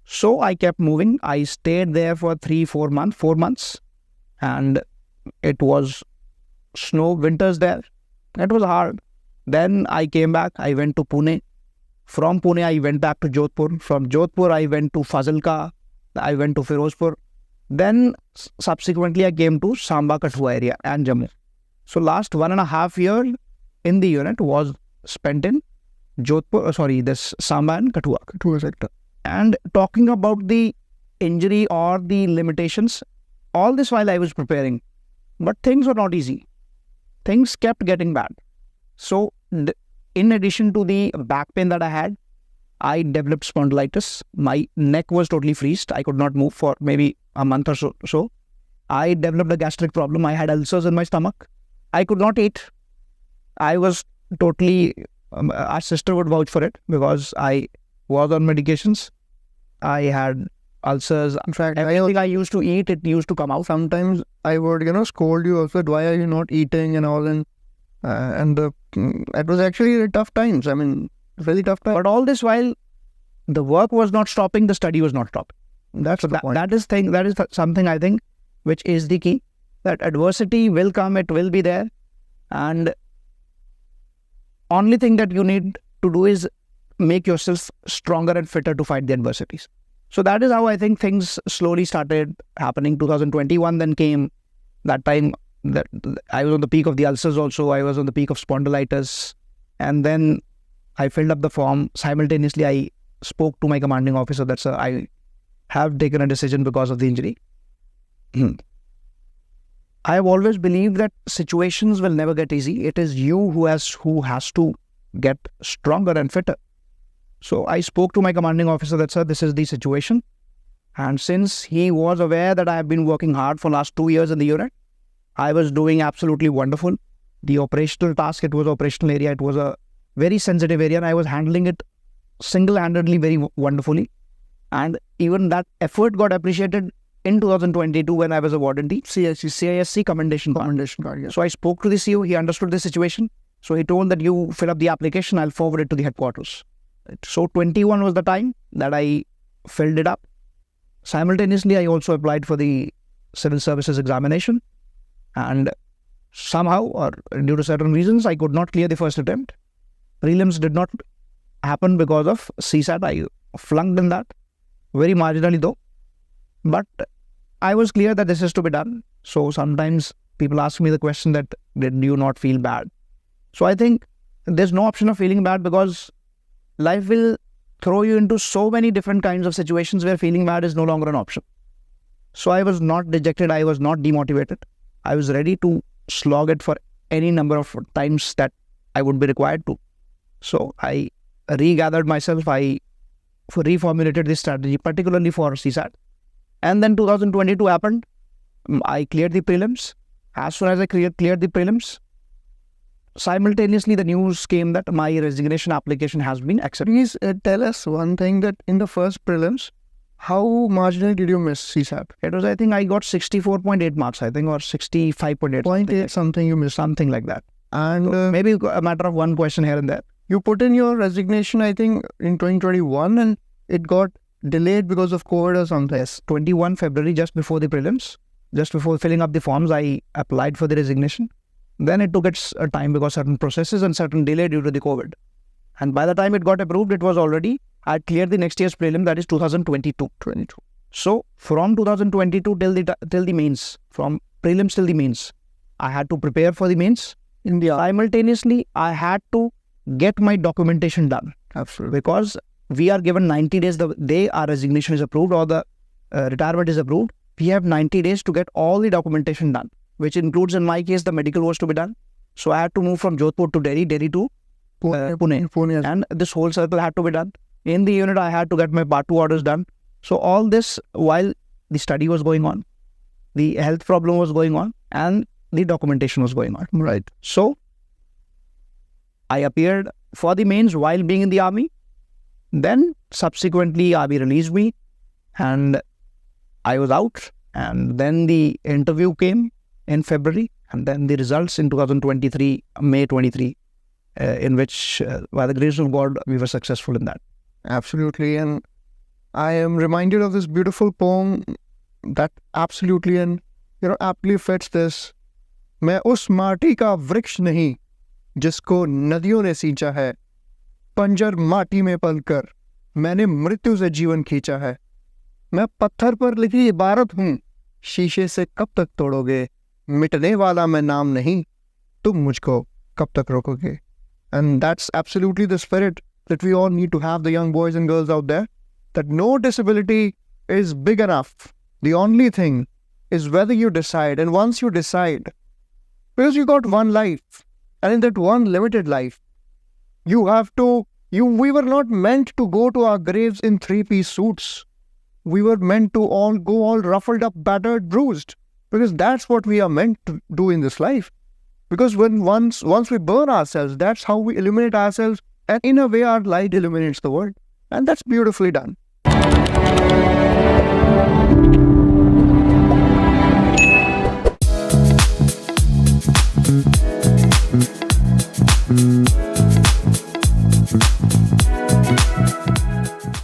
So I kept moving. I stayed there for 4 months, and it was snow, winters there. It was hard. Then I came back. I went to Pune. From Pune, I went back to Jodhpur. From Jodhpur, I went to Fazilka. I went to Firozpur. Then subsequently, I came to Samba Kathua area and Jammu. So last 1.5 years in the unit was spent in Jodhpur, this Samba and Kathua sector. And talking about the injury or the limitations, all this while I was preparing. But things were not easy. Things kept getting bad. So in addition to the back pain that I had, I developed spondylitis. My neck was totally freezed. I could not move for maybe a month or so. I developed a gastric problem. I had ulcers in my stomach. I could not eat. I was totally, our sister would vouch for it, because I was on medications. I had ulcers. In fact, everything I used to eat, it used to come out. Sometimes I would, scold you also, why are you not eating and all, and it was actually tough times. I mean, really tough times. But all this while, the work was not stopping, the study was not stopping. That's the point. That is something I think which is the key, that adversity will come, it will be there. And only thing that you need to do is make yourself stronger and fitter to fight the adversities. So that is how I think things slowly started happening. 2021 then came. That time that I was on the peak of the ulcers also. I was on the peak of spondylitis. And then I filled up the form. Simultaneously, I spoke to my commanding officer that, sir, I have taken a decision because of the injury. I have always believed that situations will never get easy. It is you who has to get stronger and fitter. So I spoke to my commanding officer that, sir, this is the situation. And since he was aware that I have been working hard for last 2 years in the unit, I was doing absolutely wonderful. The operational task, it was operational area. It was a very sensitive area and I was handling it single-handedly very wonderfully. And even that effort got appreciated in 2022 when I was awarded the CISC commendation card. Yes. So I spoke to the CEO. He understood the situation. So he told that you fill up the application. I'll forward it to the headquarters. So 21 was the time that I filled it up. Simultaneously, I also applied for the civil services examination. And somehow, or due to certain reasons, I could not clear the first attempt. Prelims did not happen because of CSAT. I flunked in that, very marginally though. But I was clear that this is to be done. So sometimes people ask me the question that, did you not feel bad? So I think there's no option of feeling bad because life will throw you into so many different kinds of situations where feeling bad is no longer an option. So I was not dejected. I was not demotivated. I was ready to slog it for any number of times that I would be required to. So I regathered myself. I reformulated this strategy, particularly for CSAT. And then 2022 happened. I cleared the prelims. As soon as I cleared the prelims, simultaneously the news came that my resignation application has been accepted. Please tell us one thing, that in the first prelims, how marginally did you miss CSAT? It was, I think I got 64.8 marks, I think, or 65.8. 0.8 something you missed. Something like that. And Maybe a matter of one question here and there. you put in your resignation, I think, in 2021 and it got delayed because of COVID or something. Yes, 21 February, just before the prelims, just before filling up the forms, I applied for the resignation. Then it took its time because certain processes and certain delay due to the COVID. And by the time it got approved, it was already, I cleared the next year's prelim, that is 2022. So from 2022 till the mains, from prelims till the mains, I had to prepare for the mains. Simultaneously, I had to get my documentation done. Absolutely. Because we are given 90 days the day our resignation is approved or the retirement is approved. We have 90 days to get all the documentation done, which includes, in my case, the medical was to be done. So I had to move from Jodhpur to Delhi to Pune. And this whole circle had to be done. In the unit, I had to get my Part 2 orders done. So all this while the study was going on, the health problem was going on, and the documentation was going on. Right. So I appeared for the mains while being in the army. Then subsequently, army released me and I was out. And then the interview came in February, and then the results in 2023, May 23, in which, by the grace of God, we were successful in that. Absolutely. And I am reminded of this beautiful poem that absolutely and aptly fits this. मैं उस माटी का वृक्ष नहीं जिसको नदियों ने सींचा है, पंजर माटी में पलकर मैंने मृत्यु से जीवन खींचा है। मैं पत्थर पर लिखी इबारत हूँ, शीशे से कब तक तोड़ोगे, मिटने वाला मैं नाम नहीं, तुम मुझको कब तक रोकोगे. And that's absolutely the spirit that we all need to have, the young boys and girls out there, that no disability is big enough. The only thing is whether you decide, and once you decide, because you got one life, and in that one limited life, we were not meant to go to our graves in 3-piece suits. We were meant to all go all ruffled up, battered, bruised, because that's what we are meant to do in this life. Because once we burn ourselves, that's how we illuminate ourselves, and in a way our light illuminates the world. And that's beautifully done.